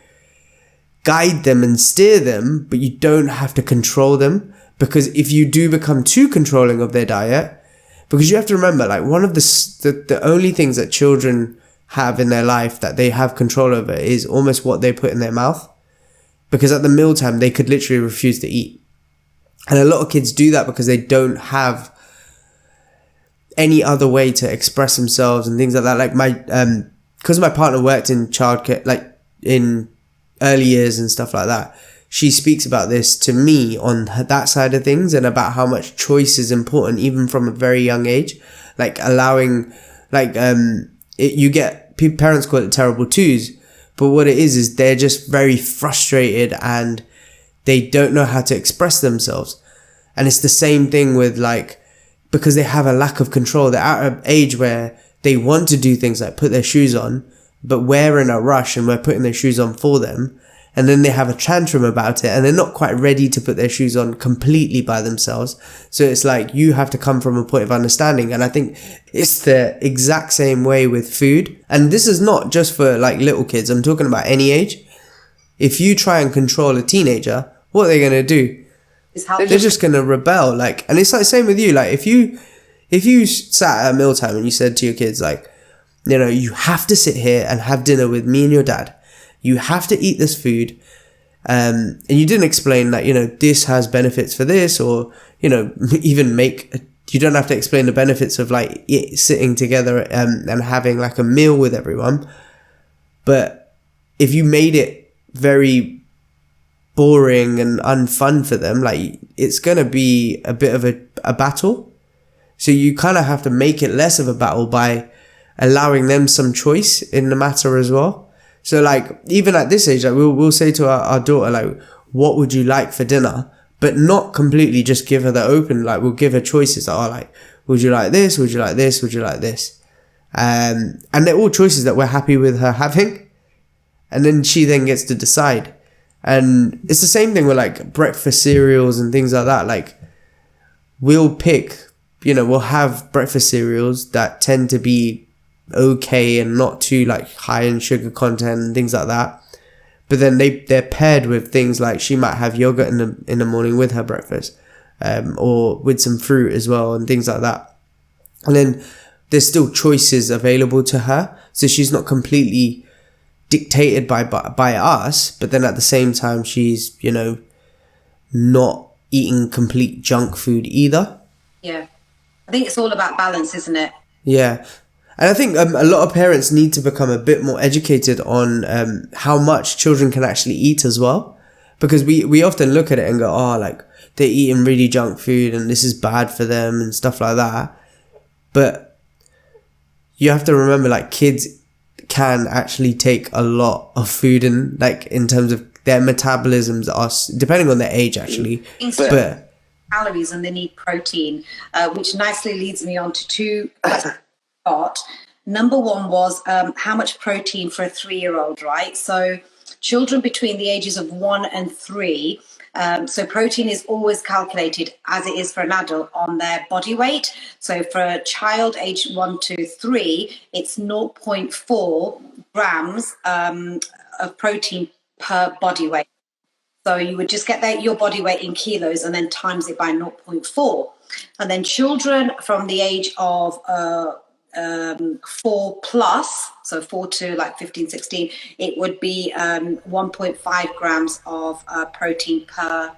guide them and steer them, but you don't have to control them, because if you do become too controlling of their diet, because you have to remember, like one of the only things that children have in their life that they have control over is almost what they put in their mouth. Because at the mealtime, they could literally refuse to eat. And a lot of kids do that because they don't have any other way to express themselves and things like that. Like because my partner worked in childcare, like in early years and stuff like that, she speaks about this to me on that side of things, and about how much choice is important even from a very young age. Like allowing, you get, parents call it terrible twos, but what it is they're just very frustrated and they don't know how to express themselves. And it's the same thing with because they have a lack of control. They're at an age where they want to do things like put their shoes on, but we're in a rush and we're putting their shoes on for them. And then they have a tantrum about it and they're not quite ready to put their shoes on completely by themselves. So it's like you have to come from a point of understanding. And I think it's the exact same way with food. And this is not just for little kids. I'm talking about any age. If you try and control a teenager, what are they going to do? They're just going to rebel. And it's the same with you. If you sat at a mealtime and you said to your kids, you have to sit here and have dinner with me and your dad. You have to eat this food. And you didn't explain that, this has benefits for this, or, even you don't have to explain the benefits of sitting together and having a meal with everyone. But if you made it very boring and unfun for them, like it's going to be a bit of a battle. So you kind of have to make it less of a battle by allowing them some choice in the matter as well. So like even at this age, like we'll say to our daughter, like, what would you like for dinner? But not completely just give her the open, like we'll give her choices that are like, would you like this? Would you like this? Would you like this? And they're all choices that we're happy with her having. And then she then gets to decide. And it's the same thing with like breakfast cereals and things like that. Like we'll pick, we'll have breakfast cereals that tend to be okay and not too like high in sugar content and things like that. But then they're paired with things like she might have yogurt in the morning with her breakfast, or with some fruit as well and things like that. And then there's still choices available to her, so she's not completely dictated by us. But then at the same time, she's not eating complete junk food either. Yeah, I think it's all about balance, isn't it? Yeah. And I think a lot of parents need to become a bit more educated on how much children can actually eat as well. Because we often look at it and go, oh, like they're eating really junk food and this is bad for them and stuff like that. But you have to remember, like, kids can actually take a lot of food in, like, in terms of their metabolisms are, depending on their age actually. But calories and they need protein, which nicely leads me on to two. Number one was how much protein for a 3-year-old, right? So children between the ages of 1 and 3, so protein is always calculated as it is for an adult on their body weight. So for a child aged 1 to 3, it's 0.4 grams of protein per body weight. So you would just get your body weight in kilos and then times it by 0.4. And then children from the age of 4 plus, so 4 to like 15, 16, it would be 1.5 grams of protein per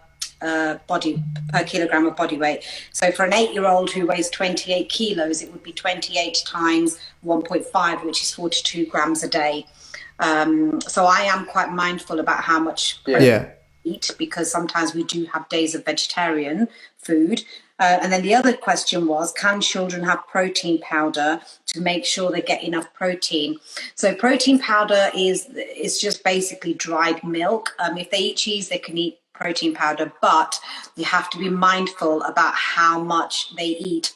kilogram of body weight. So for an 8-year-old who weighs 28 kilos, it would be 28 times 1.5, which is 42 grams a day. So I am quite mindful about how much protein I eat, because sometimes we do have days of vegetarian food. And then the other question was, can children have protein powder to make sure they get enough protein? So protein powder is just basically dried milk. If they eat cheese, they can eat protein powder, but you have to be mindful about how much they eat,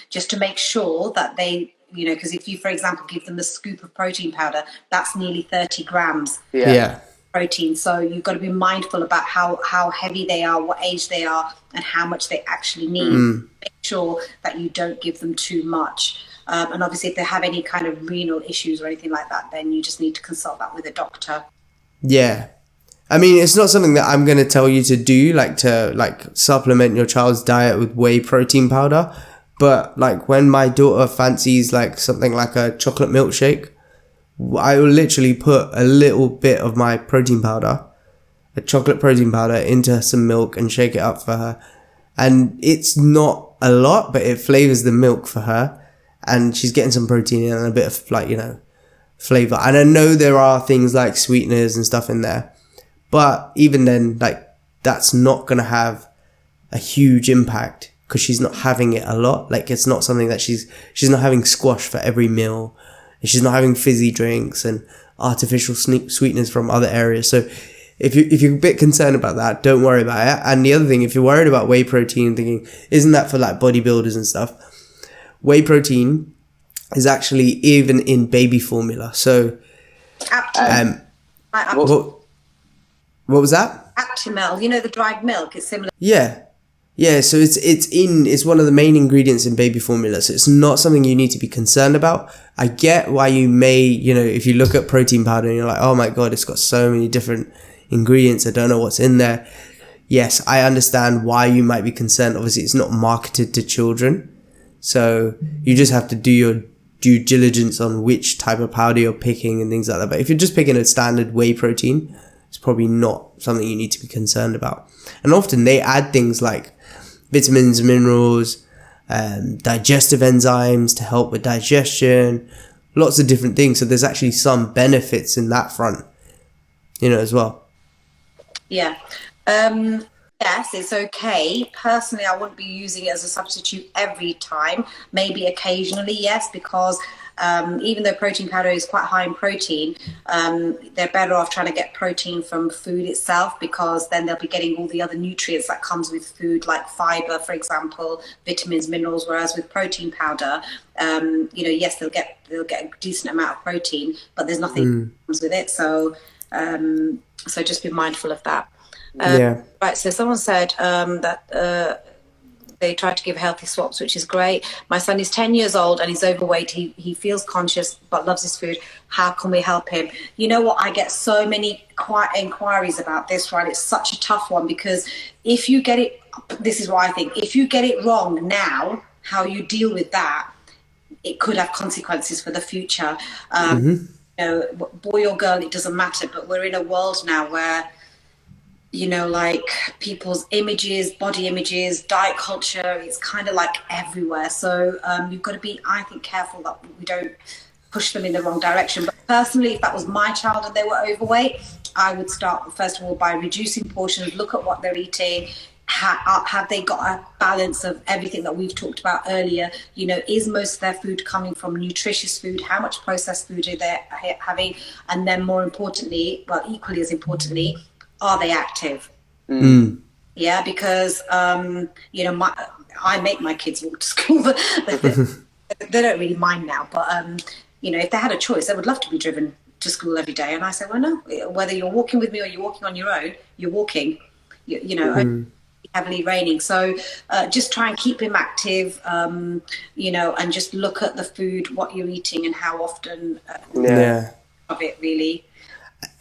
just to make sure that they, because if you, for example, give them a scoop of protein powder, that's nearly 30 grams. Yeah. Protein. So you've got to be mindful about how heavy they are, what age they are, and how much they actually need. Make sure that you don't give them too much. And obviously if they have any kind of renal issues or anything like that, then you just need to consult that with a doctor. Yeah. I mean, it's not something that I'm going to tell you to do, like to supplement your child's diet with whey protein powder. But like when my daughter fancies like something like a chocolate milkshake, I will literally put a little bit of my protein powder, a chocolate protein powder, into some milk and shake it up for her. And it's not a lot, but it flavors the milk for her. And she's getting some protein in and a bit of flavor. And I know there are things like sweeteners and stuff in there. But even then, like, that's not going to have a huge impact because she's not having it a lot. Like, it's not something that she's not having squash for every meal. She's not having fizzy drinks and artificial sweeteners from other areas. So if you're a bit concerned about that, don't worry about it. And the other thing, if you're worried about whey protein, thinking, isn't that for like bodybuilders and stuff? Whey protein is actually even in baby formula. So, what was that? Actimel, the dried milk is similar. Yeah, so it's one of the main ingredients in baby formula, so it's not something you need to be concerned about. I get why you may, if you look at protein powder and you're like, oh my God, it's got so many different ingredients, I don't know what's in there. Yes, I understand why you might be concerned. Obviously, it's not marketed to children, so you just have to do your due diligence on which type of powder you're picking and things like that. But if you're just picking a standard whey protein, it's probably not something you need to be concerned about. And often they add things like vitamins, minerals, digestive enzymes to help with digestion, lots of different things. So there's actually some benefits in that front, as well. Yeah. Yes, it's okay. Personally, I wouldn't be using it as a substitute every time. Maybe occasionally, yes, because even though protein powder is quite high in protein, they're better off trying to get protein from food itself, because then they'll be getting all the other nutrients that comes with food, like fiber, for example, vitamins, minerals. Whereas with protein powder, yes, they'll get a decent amount of protein, but there's nothing that comes with it. So just be mindful of that. Yeah. Right, so someone said that they try to give healthy swaps, which is great. My son is 10 years old and he's overweight. He feels conscious but loves his food. How can we help him? You know what? I get so many inquiries about this, right? It's such a tough one, because if you get it, this is what I think, if you get it wrong now, how you deal with that, it could have consequences for the future. Boy or girl, it doesn't matter, but we're in a world now where, like people's images, body images, diet culture, it's kind of like everywhere. So you've got to be, I think, careful that we don't push them in the wrong direction. But personally, if that was my child and they were overweight, I would start, first of all, by reducing portions, look at what they're eating. Have they got a balance of everything that we've talked about earlier? Is most of their food coming from nutritious food? How much processed food are they having? And then more importantly, well, equally as importantly, are they active? Yeah, because I make my kids walk to school, but they don't really mind now. But if they had a choice, they would love to be driven to school every day. And I said, well, no, whether you're walking with me or you're walking on your own, you're walking. Heavily raining, so just try and keep him active, and just look at the food, what you're eating, and how often of it, really.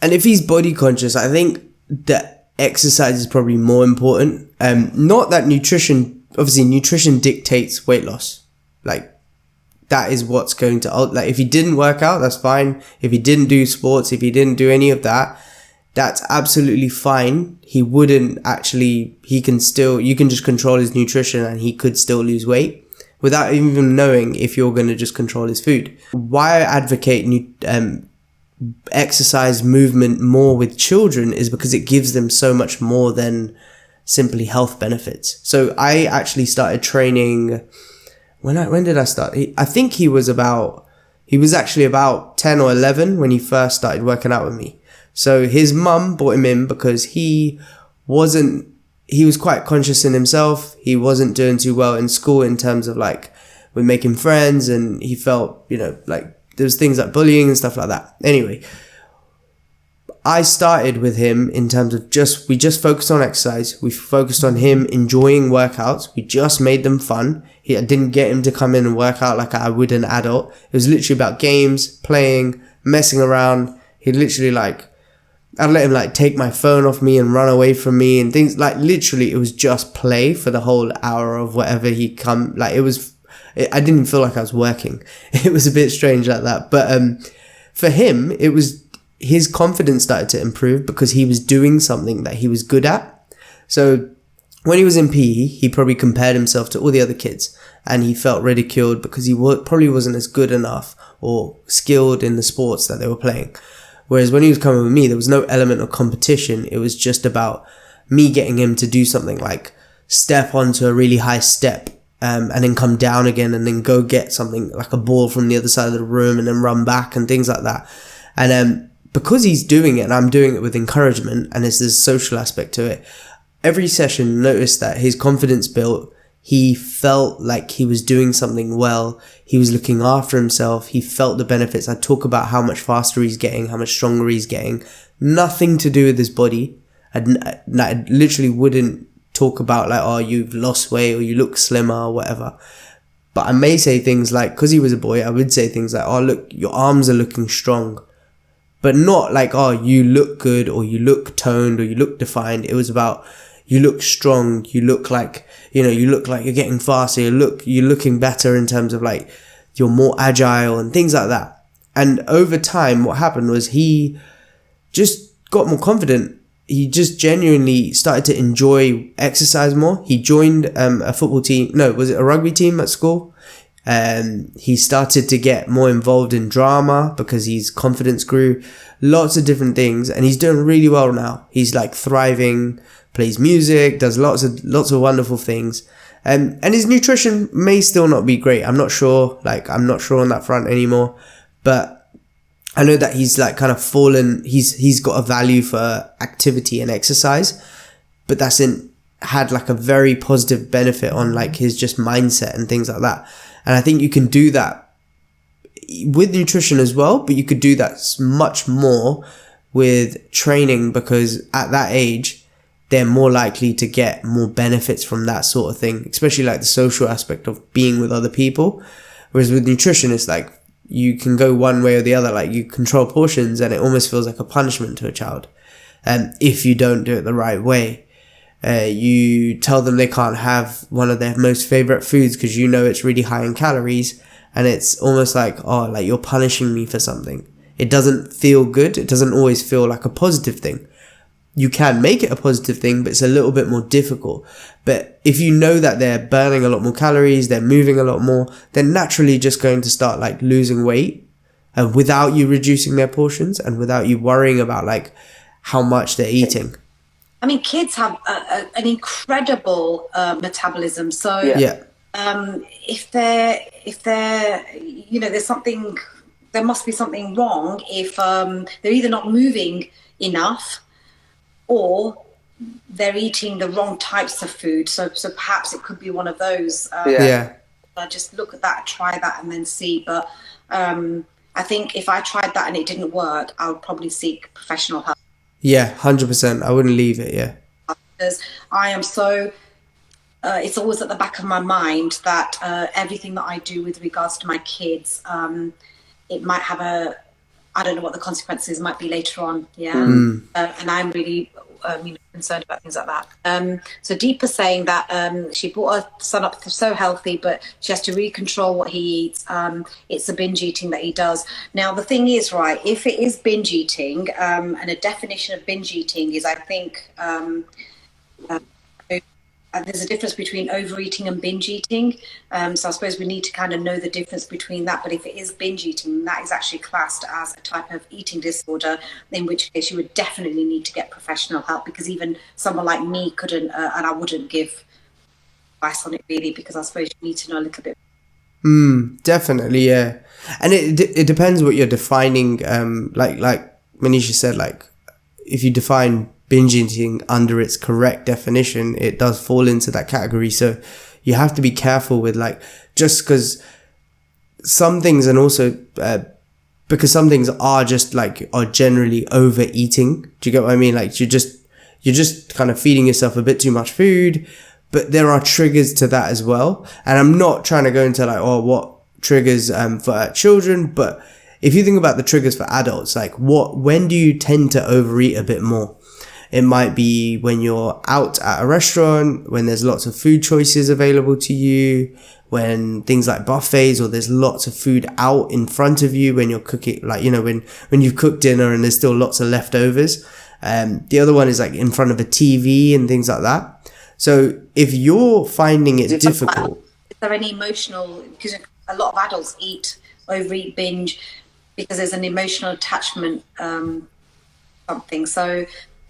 And if he's body conscious, I think that exercise is probably more important. Not that nutrition dictates weight loss. Like, that is what's going to, like, if he didn't work out, that's fine. If he didn't do sports, if he didn't do any of that, that's absolutely fine. You can just control his nutrition and he could still lose weight without even knowing if you're going to just control his food. Why I advocate exercise movement more with children is because it gives them so much more than simply health benefits. So I actually started training, when did I start? I think he was actually about 10 or 11 when he first started working out with me. So his mum brought him in because he was quite conscious in himself. He wasn't doing too well in school in terms of like with making friends, and he felt, like there was things like bullying and stuff like that. Anyway, I started with him in terms of we just focused on exercise. We focused on him enjoying workouts. We just made them fun. I didn't get him to come in and work out like I would an adult. It was literally about games, playing, messing around. He'd literally I'd let him take my phone off me and run away from me and things, literally it was just play for the whole hour of whatever he'd come. I didn't feel like I was working. It was a bit strange like that. But for him, it was, his confidence started to improve because he was doing something that he was good at. So when he was in PE, he probably compared himself to all the other kids and he felt ridiculed because he probably wasn't as good enough or skilled in the sports that they were playing. Whereas when he was coming with me, there was no element of competition. It was just about me getting him to do something like step onto a really high step and then come down again and then go get something like a ball from the other side of the room and then run back and things like that. And because he's doing it and I'm doing it with encouragement and there's this social aspect to it, every session noticed that his confidence built. He felt like he was doing something well. He was looking after himself. He felt the benefits. I talk about how much faster he's getting, how much stronger he's getting. Nothing to do with his body. I literally wouldn't talk about oh, you've lost weight or you look slimmer or whatever. But I may say things like, because he was a boy, I would say things like, oh, look, your arms are looking strong. But not oh, you look good or you look toned or you look defined. It was about, you look strong, you look like you're getting faster, you're looking better in terms of you're more agile and things like that. And over time, what happened was he just got more confident. He just genuinely started to enjoy exercise more. He joined a football team. No, was it a rugby team at school? He started to get more involved in drama because his confidence grew, lots of different things, and he's doing really well now. He's like thriving, plays music, does lots of wonderful things. And his nutrition may still not be great. I'm not sure on that front anymore, but I know that he's like kind of fallen. He's got a value for activity and exercise, but had like a very positive benefit on like his just mindset and things like that. And I think you can do that with nutrition as well, but you could do that much more with training, because at that age, they're more likely to get more benefits from that sort of thing, especially like the social aspect of being with other people. Whereas with nutrition, it's like you can go one way or the other, like you control portions, and it almost feels like a punishment to a child. If you don't do it the right way, you tell them they can't have one of their most favorite foods because you know it's really high in calories, and it's almost like, oh, like you're punishing me for something. It doesn't feel good. It doesn't always feel like a positive thing. You can make it a positive thing, but it's a little bit more difficult. But if you know that they're burning a lot more calories, they're moving a lot more, they're naturally just going to start like losing weight without you reducing their portions and without you worrying about like how much they're eating. I mean, kids have an incredible metabolism. So if they're, there must be something wrong if they're either not moving enough, or they're eating the wrong types of food. So perhaps it could be one of those. I just look at that, try that, and then see. But I think if I tried that and it didn't work, I would probably seek professional help. Yeah, 100%. I wouldn't leave it, because I am so... it's always at the back of my mind that everything that I do with regards to my kids, it might have I don't know what the consequences might be later on. And I'm really concerned about things like that. So Deepa's saying that she brought her son up so healthy, but she has to really control what he eats. It's the binge eating that he does. Now, the thing is, right, if it is binge eating, and a definition of binge eating is, I think, there's a difference between overeating and binge eating. So I suppose we need to kind of know the difference between that. But if it is binge eating, that is actually classed as a type of eating disorder, in which case you would definitely need to get professional help, because even someone like me couldn't, and I wouldn't give advice on it really, because I suppose you need to know a little bit. Definitely, yeah. And it depends what you're defining. Like Manisha said, like if you define binge eating under its correct definition, it does fall into that category. So you have to be careful with like, just because some things, and also because some things are generally overeating. Do you get what I mean? Like you're just kind of feeding yourself a bit too much food, but there are triggers to that as well. And I'm not trying to go into like, what triggers for children, but if you think about the triggers for adults, like when do you tend to overeat a bit more? It might be when you're out at a restaurant, when there's lots of food choices available to you, when things like buffets, or there's lots of food out in front of you when you're cooking, like, when you've cooked dinner and there's still lots of leftovers. The other one is like in front of a TV and things like that. So if you're finding it difficult... Is there any emotional... Because a lot of adults overeat, binge, because there's an emotional attachment, something. So...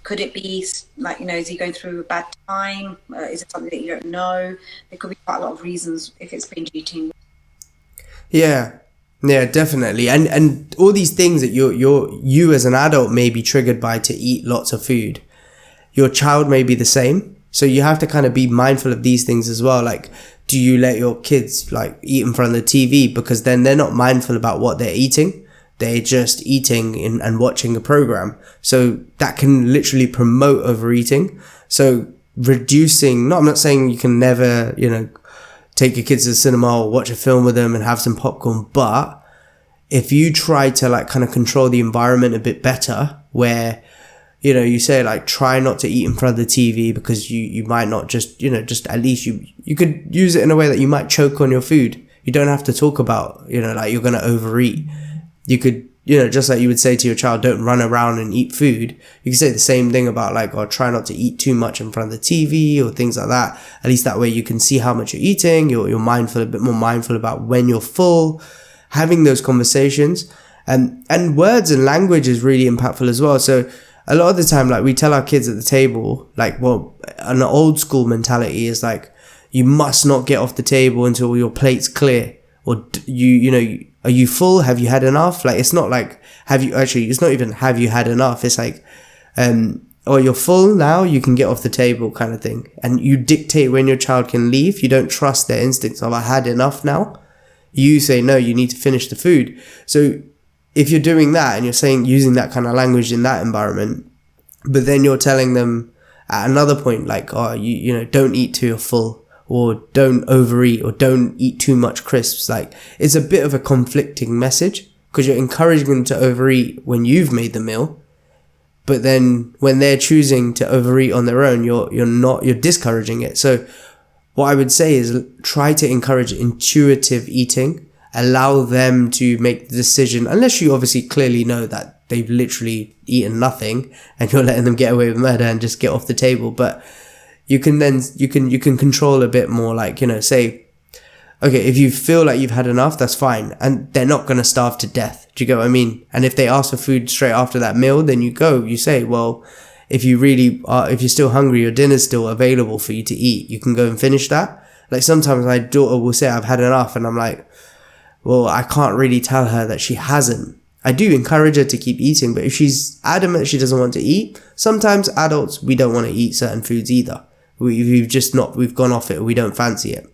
could it be like, is he going through a bad time? Is it something that you don't know? There could be quite a lot of reasons if it's binge eating. Yeah, definitely. And all these things that you as an adult may be triggered by to eat lots of food, your child may be the same. So you have to kind of be mindful of these things as well. Like, do you let your kids like eat in front of the TV? Because then they're not mindful about what they're eating. They're just eating and watching a program. So that can literally promote overeating. So I'm not saying you can never, take your kids to the cinema or watch a film with them and have some popcorn. But if you try to like kind of control the environment a bit better, where, you say like, try not to eat in front of the TV, because you might not just at least you could use it in a way that you might choke on your food. You don't have to talk about, like you're going to overeat. You could just like you would say to your child, don't run around and eat food. You can say the same thing about like, or try not to eat too much in front of the TV or things like that. At least that way you can see how much you're eating. You're mindful, a bit more mindful about when you're full, having those conversations. And words and language is really impactful as well. So a lot of the time, like we tell our kids at the table, like, well, an old school mentality is like, you must not get off the table until your plate's clear. Or are you full? Have you had enough? Like, it's not like, it's not even have you had enough? It's like, oh, you're full now, you can get off the table kind of thing. And you dictate when your child can leave. You don't trust their instincts of, I had enough now. You say, no, you need to finish the food. So if you're doing that and you're saying, using that kind of language in that environment, but then you're telling them at another point, like, oh, you don't eat till you're full, or don't overeat, or don't eat too much crisps. Like, it's a bit of a conflicting message, because you're encouraging them to overeat when you've made the meal, but then when they're choosing to overeat on their own, you're discouraging it. So what I would say is try to encourage intuitive eating. Allow them to make the decision, unless you obviously clearly know that they've literally eaten nothing and you're letting them get away with murder and just get off the table. But you can control a bit more, like, say, okay, if you feel like you've had enough, that's fine. And they're not going to starve to death. Do you get what I mean? And if they ask for food straight after that meal, then you say, well, if you really are, if you're still hungry, your dinner's still available for you to eat, you can go and finish that. Like, sometimes my daughter will say, I've had enough. And I'm like, well, I can't really tell her that she hasn't. I do encourage her to keep eating, but if she's adamant she doesn't want to eat, sometimes adults, we don't want to eat certain foods either. We've gone off it, or we don't fancy it.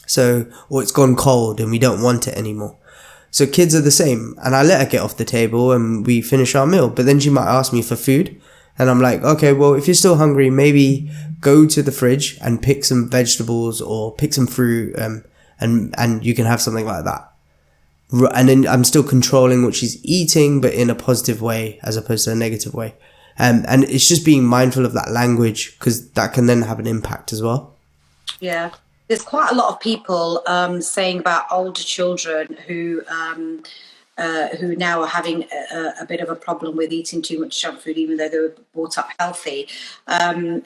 So, or it's gone cold and we don't want it anymore. So kids are the same. And I let her get off the table and we finish our meal. But then she might ask me for food. And I'm like, okay, well, if you're still hungry, maybe go to the fridge and pick some vegetables or pick some fruit, and you can have something like that. And then I'm still controlling what she's eating, but in a positive way as opposed to a negative way. And it's just being mindful of that language, because that can then have an impact as well. Yeah. There's quite a lot of people saying about older children who now are having a bit of a problem with eating too much junk food, even though they were brought up healthy. That's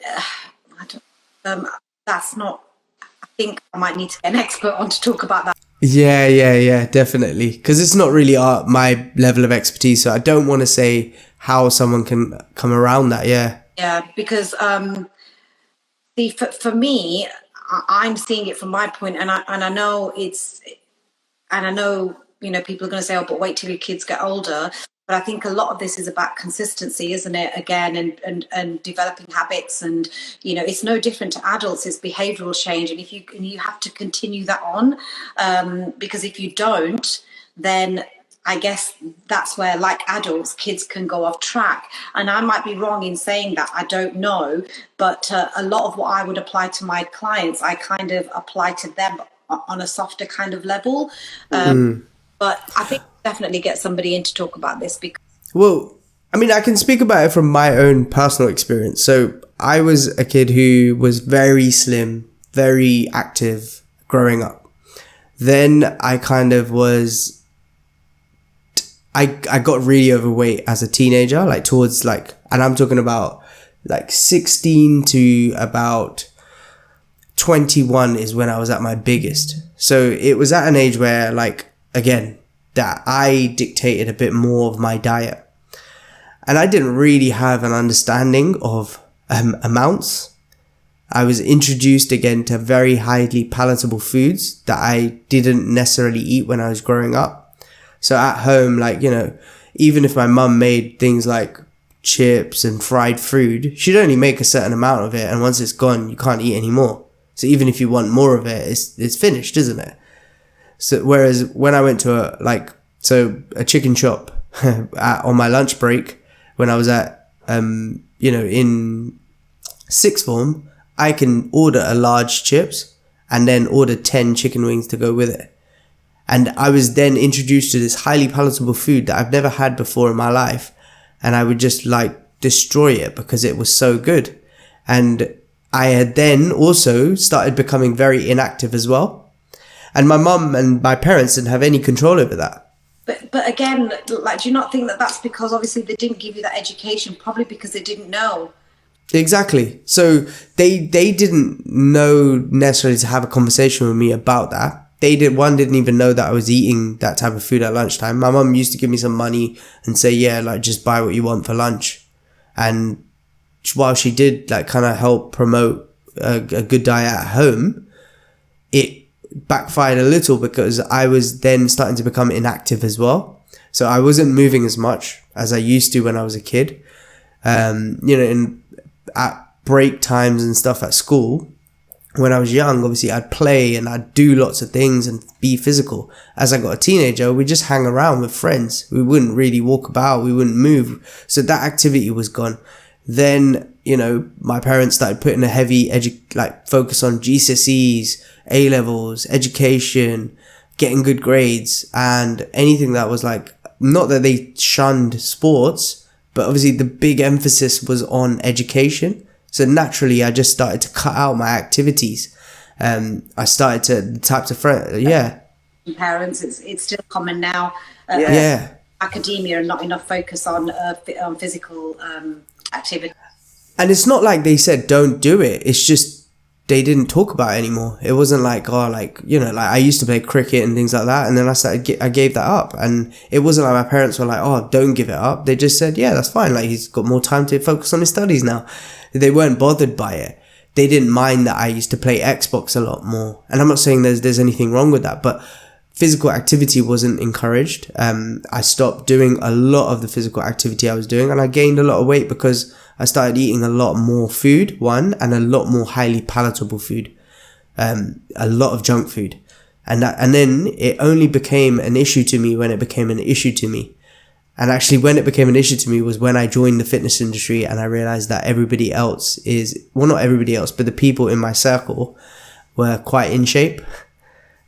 not, I think I might need to get an expert on to talk about that. Yeah, definitely. Because it's not really my level of expertise, so I don't want to say how someone can come around that. Yeah, because for me, I'm seeing it from my point, and I know people are going to say, oh, but wait till your kids get older. But I think a lot of this is about consistency, isn't it? Again, and developing habits, and it's no different to adults. It's behavioural change, and you have to continue that on, because if you don't, then I guess that's where, like adults, kids can go off track. And I might be wrong in saying that. I don't know, but a lot of what I would apply to my clients, I kind of apply to them on a softer kind of level. But I think definitely get somebody in to talk about this, because I can speak about it from my own personal experience. So I was a kid who was very slim, very active growing up. Then I kind of was, I got really overweight as a teenager, like towards and I'm talking about 16 to about 21 is when I was at my biggest. So it was at an age where again, that I dictated a bit more of my diet. And I didn't really have an understanding of amounts. I was introduced again to very highly palatable foods that I didn't necessarily eat when I was growing up. So at home, even if my mum made things like chips and fried food, she'd only make a certain amount of it. And once it's gone, you can't eat anymore. So even if you want more of it, it's finished, isn't it? So whereas when I went to a chicken shop on my lunch break, when I was at, in sixth form, I can order a large chips and then order 10 chicken wings to go with it. And I was then introduced to this highly palatable food that I've never had before in my life. And I would just destroy it because it was so good. And I had then also started becoming very inactive as well. And my mum and my parents didn't have any control over that. But again, like, do you not think that that's because obviously they didn't give you that education, probably because they didn't know? Exactly. So they didn't know necessarily to have a conversation with me about that. Didn't even know that I was eating that type of food at lunchtime. My mum used to give me some money and say, yeah, like, just buy what you want for lunch. And while she did like kind of help promote a good diet at home, it backfired a little because I was then starting to become inactive as well. So I wasn't moving as much as I used to when I was a kid. At break times and stuff at school, when I was young, obviously I'd play and I'd do lots of things and be physical. As I got a teenager, we'd just hang around with friends. We wouldn't really walk about. We wouldn't move. So that activity was gone. Then, my parents started putting a heavy focus on GCSEs, A levels, education, getting good grades, and anything that was like, not that they shunned sports, but obviously the big emphasis was on education. So naturally, I just started to cut out my activities. I started to, the types of friends, Parents, it's still common now. Academia and not enough focus on physical activity. And it's not like they said don't do it. It's just they didn't talk about it anymore. It wasn't like, I used to play cricket and things like that, and then I gave that up. And it wasn't like my parents were like, oh, don't give it up. They just said, yeah, that's fine. Like, he's got more time to focus on his studies now. They weren't bothered by it. They didn't mind that I used to play Xbox a lot more. And I'm not saying there's anything wrong with that, but physical activity wasn't encouraged. I stopped doing a lot of the physical activity I was doing, and I gained a lot of weight because I started eating a lot more food, and a lot more highly palatable food, a lot of junk food. And then it only became an issue to me when it became an issue to me. And actually, when it became an issue to me was when I joined the fitness industry and I realized that everybody else not everybody else, but the people in my circle were quite in shape.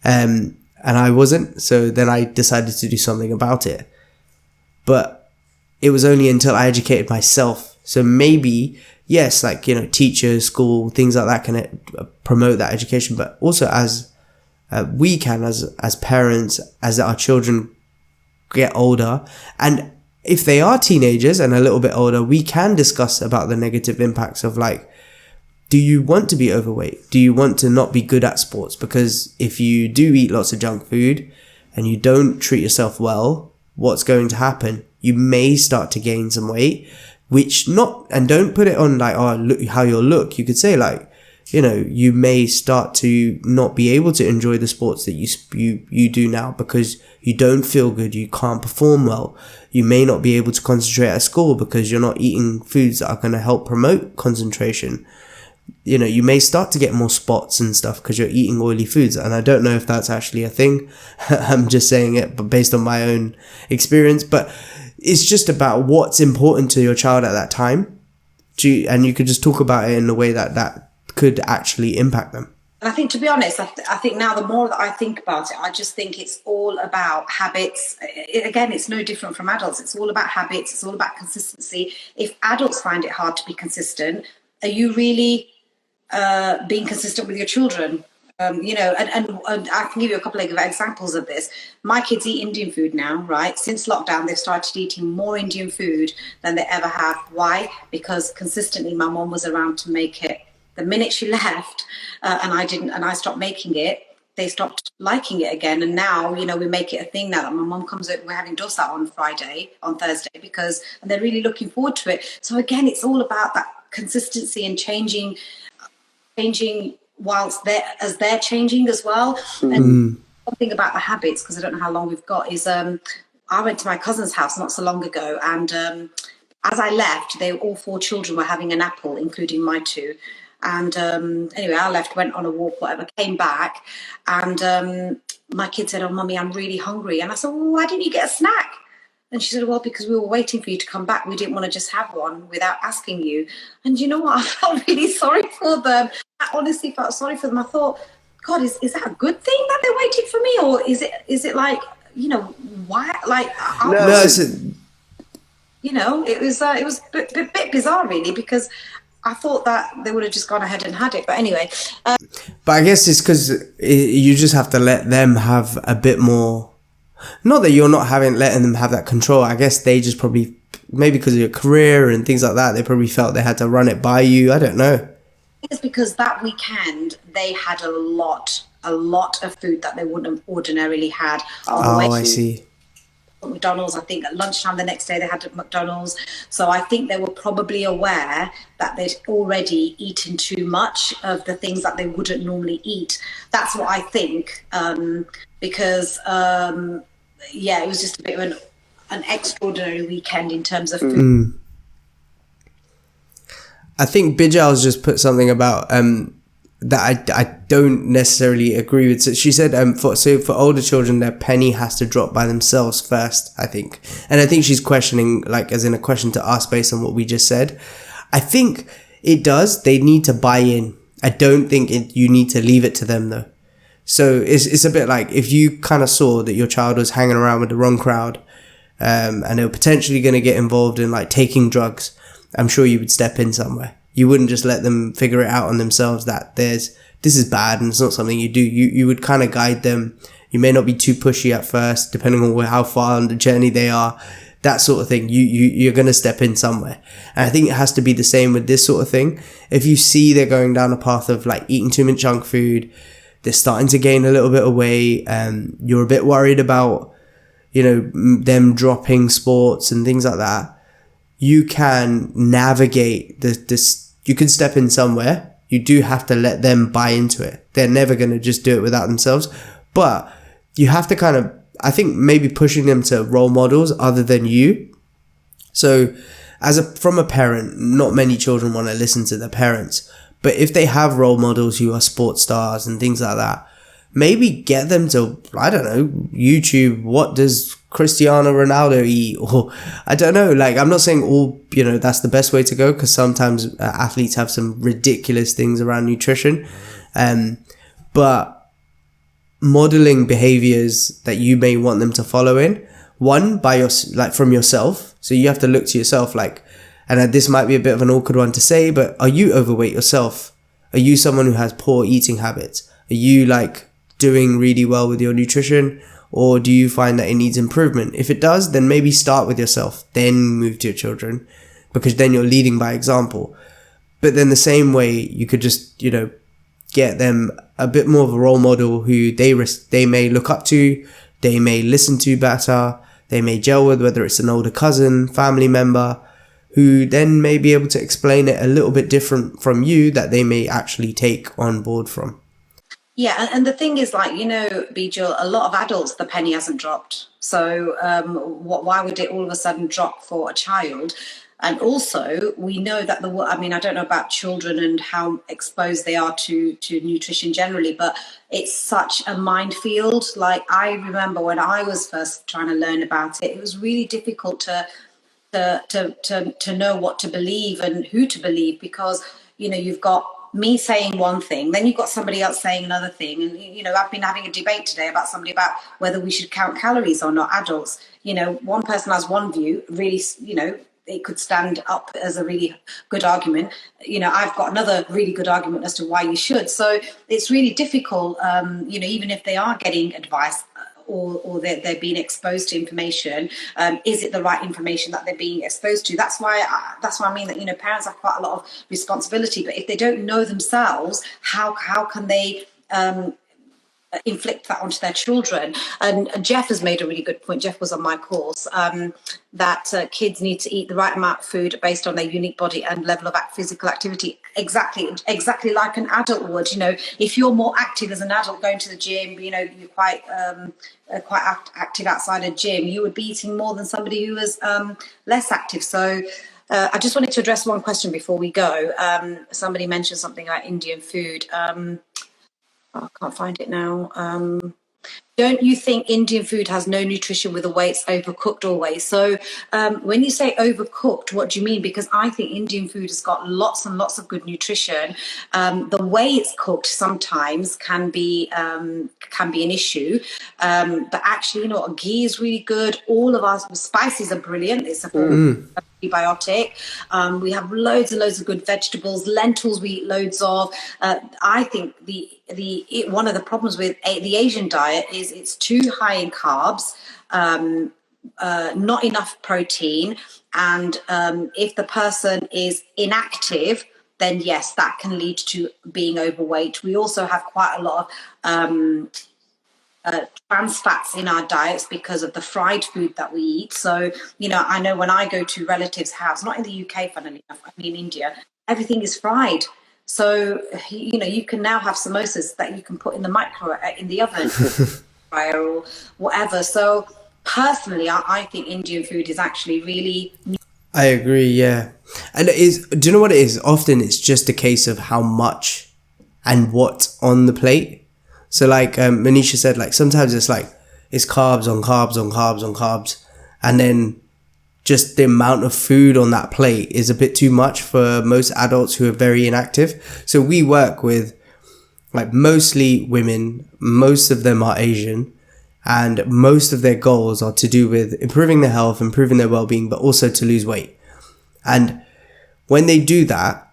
And I wasn't. So then I decided to do something about it. But it was only until I educated myself. So maybe, yes, teachers, school, things like that can promote that education. But also as we can, as parents, as our children get older, and if they are teenagers and a little bit older, we can discuss about the negative impacts of do you want to be overweight? Do you want to not be good at sports? Because if you do eat lots of junk food and you don't treat yourself well, what's going to happen? You may start to gain some weight, and don't put it on look how you'll look. You could say you may start to not be able to enjoy the sports that you do now because you don't feel good, you can't perform well. You may not be able to concentrate at school because you're not eating foods that are going to help promote concentration. You may start to get more spots and stuff because you're eating oily foods. And I don't know if that's actually a thing. I'm just saying it, but based on my own experience. But it's just about what's important to your child at that time. And you could just talk about it in a way that could actually impact them. And I think, to be honest, I think now the more that I think about it, I just think it's all about habits. Again, it's no different from adults. It's all about habits. It's all about consistency. If adults find it hard to be consistent, are you really being consistent with your children? And I can give you a couple of examples of this. My kids eat Indian food now, right? Since lockdown, they've started eating more Indian food than they ever have. Why? Because consistently my mom was around to make it. The minute she left and I stopped making it, they stopped liking it again. And now, we make it a thing now that my mom comes over. We're having dosa on Thursday, and they're really looking forward to it. So again, it's all about that consistency and changing whilst they're changing as well. And something about the habits, because I don't know how long we've got, is I went to my cousin's house not so long ago, and as I left, all 4 children were having an apple, including my 2. And anyway, I left, went on a walk, whatever, came back, and my kid said, "Oh, Mummy, I'm really hungry." And I said, "Well, why didn't you get a snack?" And she said, "Well, because we were waiting for you to come back. We didn't want to just have one without asking you." And you know what? I felt really sorry for them. I honestly felt sorry for them. I thought, God, is that a good thing that they waited for me? Or is it like, why? Like, it was a bit bizarre, really, because I thought that they would have just gone ahead and had it. But anyway. But I guess it's because you just have to let them have a bit more Not that you're not letting them have that control. I guess they just probably, maybe because of your career and things like that, they probably felt they had to run it by you. I don't know. It's because that weekend they had a lot of food that they wouldn't have ordinarily had. Oh, I see. McDonald's, I think at lunchtime the next day they had at McDonald's. So I think they were probably aware that they'd already eaten too much of the things that they wouldn't normally eat. That's what I think. Because it was just a bit of an extraordinary weekend in terms of food. I think Bijal's just put something about that I don't necessarily agree with. So she said for older children, their penny has to drop by themselves first, I think. And I think she's questioning, like, as in a question to us based on what we just said. I think it does. They need to buy in. I don't think you need to leave it to them though. So it's a bit like if you kind of saw that your child was hanging around with the wrong crowd, and they were potentially going to get involved in like taking drugs, I'm sure you would step in somewhere. You wouldn't just let them figure it out on themselves that this is bad and it's not something you do. You would kind of guide them. You may not be too pushy at first, depending on how far on the journey they are, that sort of thing. You're going to step in somewhere. And I think it has to be the same with this sort of thing. If you see they're going down a path of like eating too much junk food, they're starting to gain a little bit of weight, you're a bit worried about, them dropping sports and things like that, you can navigate this. You can step in somewhere. You do have to let them buy into it. They're never going to just do it without themselves. But you have to kind of, I think, maybe pushing them to role models other than you. So from a parent, not many children want to listen to their parents. But if they have role models who are sports stars and things like that, maybe get them to, I don't know, YouTube, what does Cristiano Ronaldo eat? Or I don't know, like, I'm not saying all, that's the best way to go, because sometimes athletes have some ridiculous things around nutrition. But modeling behaviors that you may want them to follow in, one, from yourself. So you have to look to yourself, like, and this might be a bit of an awkward one to say, but are you overweight yourself? Are you someone who has poor eating habits? Are you like doing really well with your nutrition, or do you find that it needs improvement? If it does, then maybe start with yourself, then move to your children, because then you're leading by example. But then the same way, you could just, get them a bit more of a role model who they may look up to, they may listen to better, they may gel with, whether it's an older cousin, family member, who then may be able to explain it a little bit different from you, that they may actually take on board from. Yeah, and the thing is, like, Bijal, a lot of adults, the penny hasn't dropped. So why would it all of a sudden drop for a child? And also, we know that I don't know about children and how exposed they are to nutrition generally, but it's such a minefield. Like, I remember when I was first trying to learn about it, it was really difficult to know what to believe and who to believe, because, you've got me saying one thing, then you've got somebody else saying another thing. And, I've been having a debate today about whether we should count calories or not, adults. One person has one view, really, it could stand up as a really good argument. I've got another really good argument as to why you should. So it's really difficult, even if they are getting advice, or they're being exposed to information, is it the right information that they're being exposed to? That's why I mean that, parents have quite a lot of responsibility, but if they don't know themselves, how can they inflict that onto their children? And Jeff has made a really good point. Jeff was on my course, that kids need to eat the right amount of food based on their unique body and level of physical activity, exactly like an adult would. If you're more active as an adult, going to the gym, you're quite active outside a gym, you would be eating more than somebody who was less active. So I just wanted to address one question before we go. Somebody mentioned something about Indian food. I can't find it now. Don't you think Indian food has no nutrition with the way it's overcooked always? So when you say overcooked, what do you mean? Because I think Indian food has got lots and lots of good nutrition. The way it's cooked sometimes can be an issue. But actually, ghee is really good. All of our spices are brilliant. It's a prebiotic. We have loads and loads of good vegetables. Lentils we eat loads of. I think one of the problems with the Asian diet is it's too high in carbs, not enough protein, and if the person is inactive, then yes, that can lead to being overweight. We also have quite a lot of trans fats in our diets because of the fried food that we eat. So, I know when I go to relatives' house, not in the UK, funnily enough, I mean India, everything is fried. So, you can now have samosas that you can put in the oven, fryer or whatever. So, personally, I think Indian food is actually really. I agree, yeah. And do you know what it is? Often it's just a case of how much and what's on the plate. So like Manisha said, like sometimes it's carbs on carbs on carbs on carbs. And then just the amount of food on that plate is a bit too much for most adults who are very inactive. So we work with like mostly women, most of them are Asian, and most of their goals are to do with improving their health, improving their well-being, but also to lose weight. And when they do that,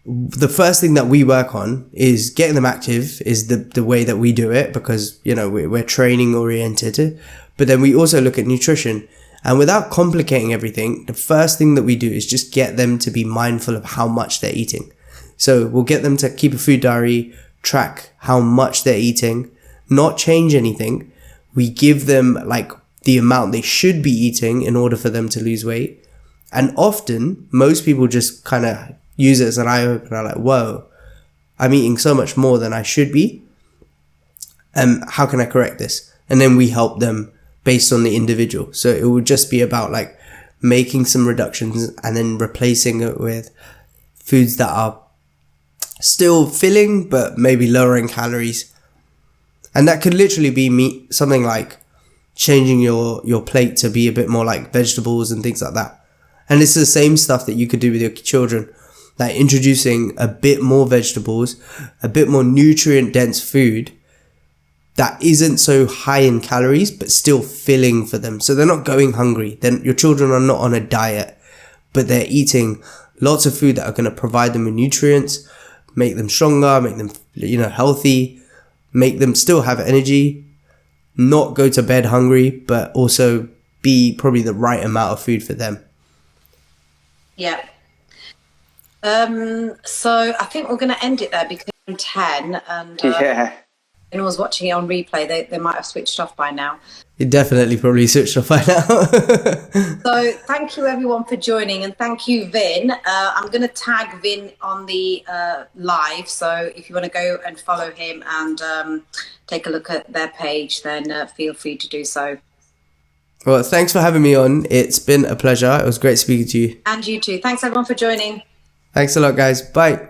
the first thing that we work on is getting them active, is the way that we do it, because, we're training oriented. But then we also look at nutrition, and without complicating everything, the first thing that we do is just get them to be mindful of how much they're eating. So we'll get them to keep a food diary, track how much they're eating, not change anything. We give them like the amount they should be eating in order for them to lose weight. And often most people just kind of use it as an eye-opener, like, whoa, I'm eating so much more than I should be. How can I correct this? And then we help them based on the individual. So it would just be about like making some reductions and then replacing it with foods that are still filling, but maybe lowering calories. And that could literally be something like changing your plate to be a bit more like vegetables and things like that. And it's the same stuff that you could do with your children. Like introducing a bit more vegetables, a bit more nutrient dense food that isn't so high in calories, but still filling for them. So they're not going hungry. Then your children are not on a diet, but they're eating lots of food that are going to provide them with nutrients, make them stronger, make them, healthy, make them still have energy, not go to bed hungry, but also be probably the right amount of food for them. Yeah. So I think we're going to end it there because I'm 10 and anyone was watching it on replay, they might have switched off by now. You definitely probably switched off by now. So thank you everyone for joining, and thank you Vin. I'm going to tag Vin on the live, so if you want to go and follow him and take a look at their page, then feel free to do so. Well, thanks for having me on. It's been a pleasure. It was great speaking to you. And you too. Thanks everyone for joining. Thanks a lot, guys. Bye.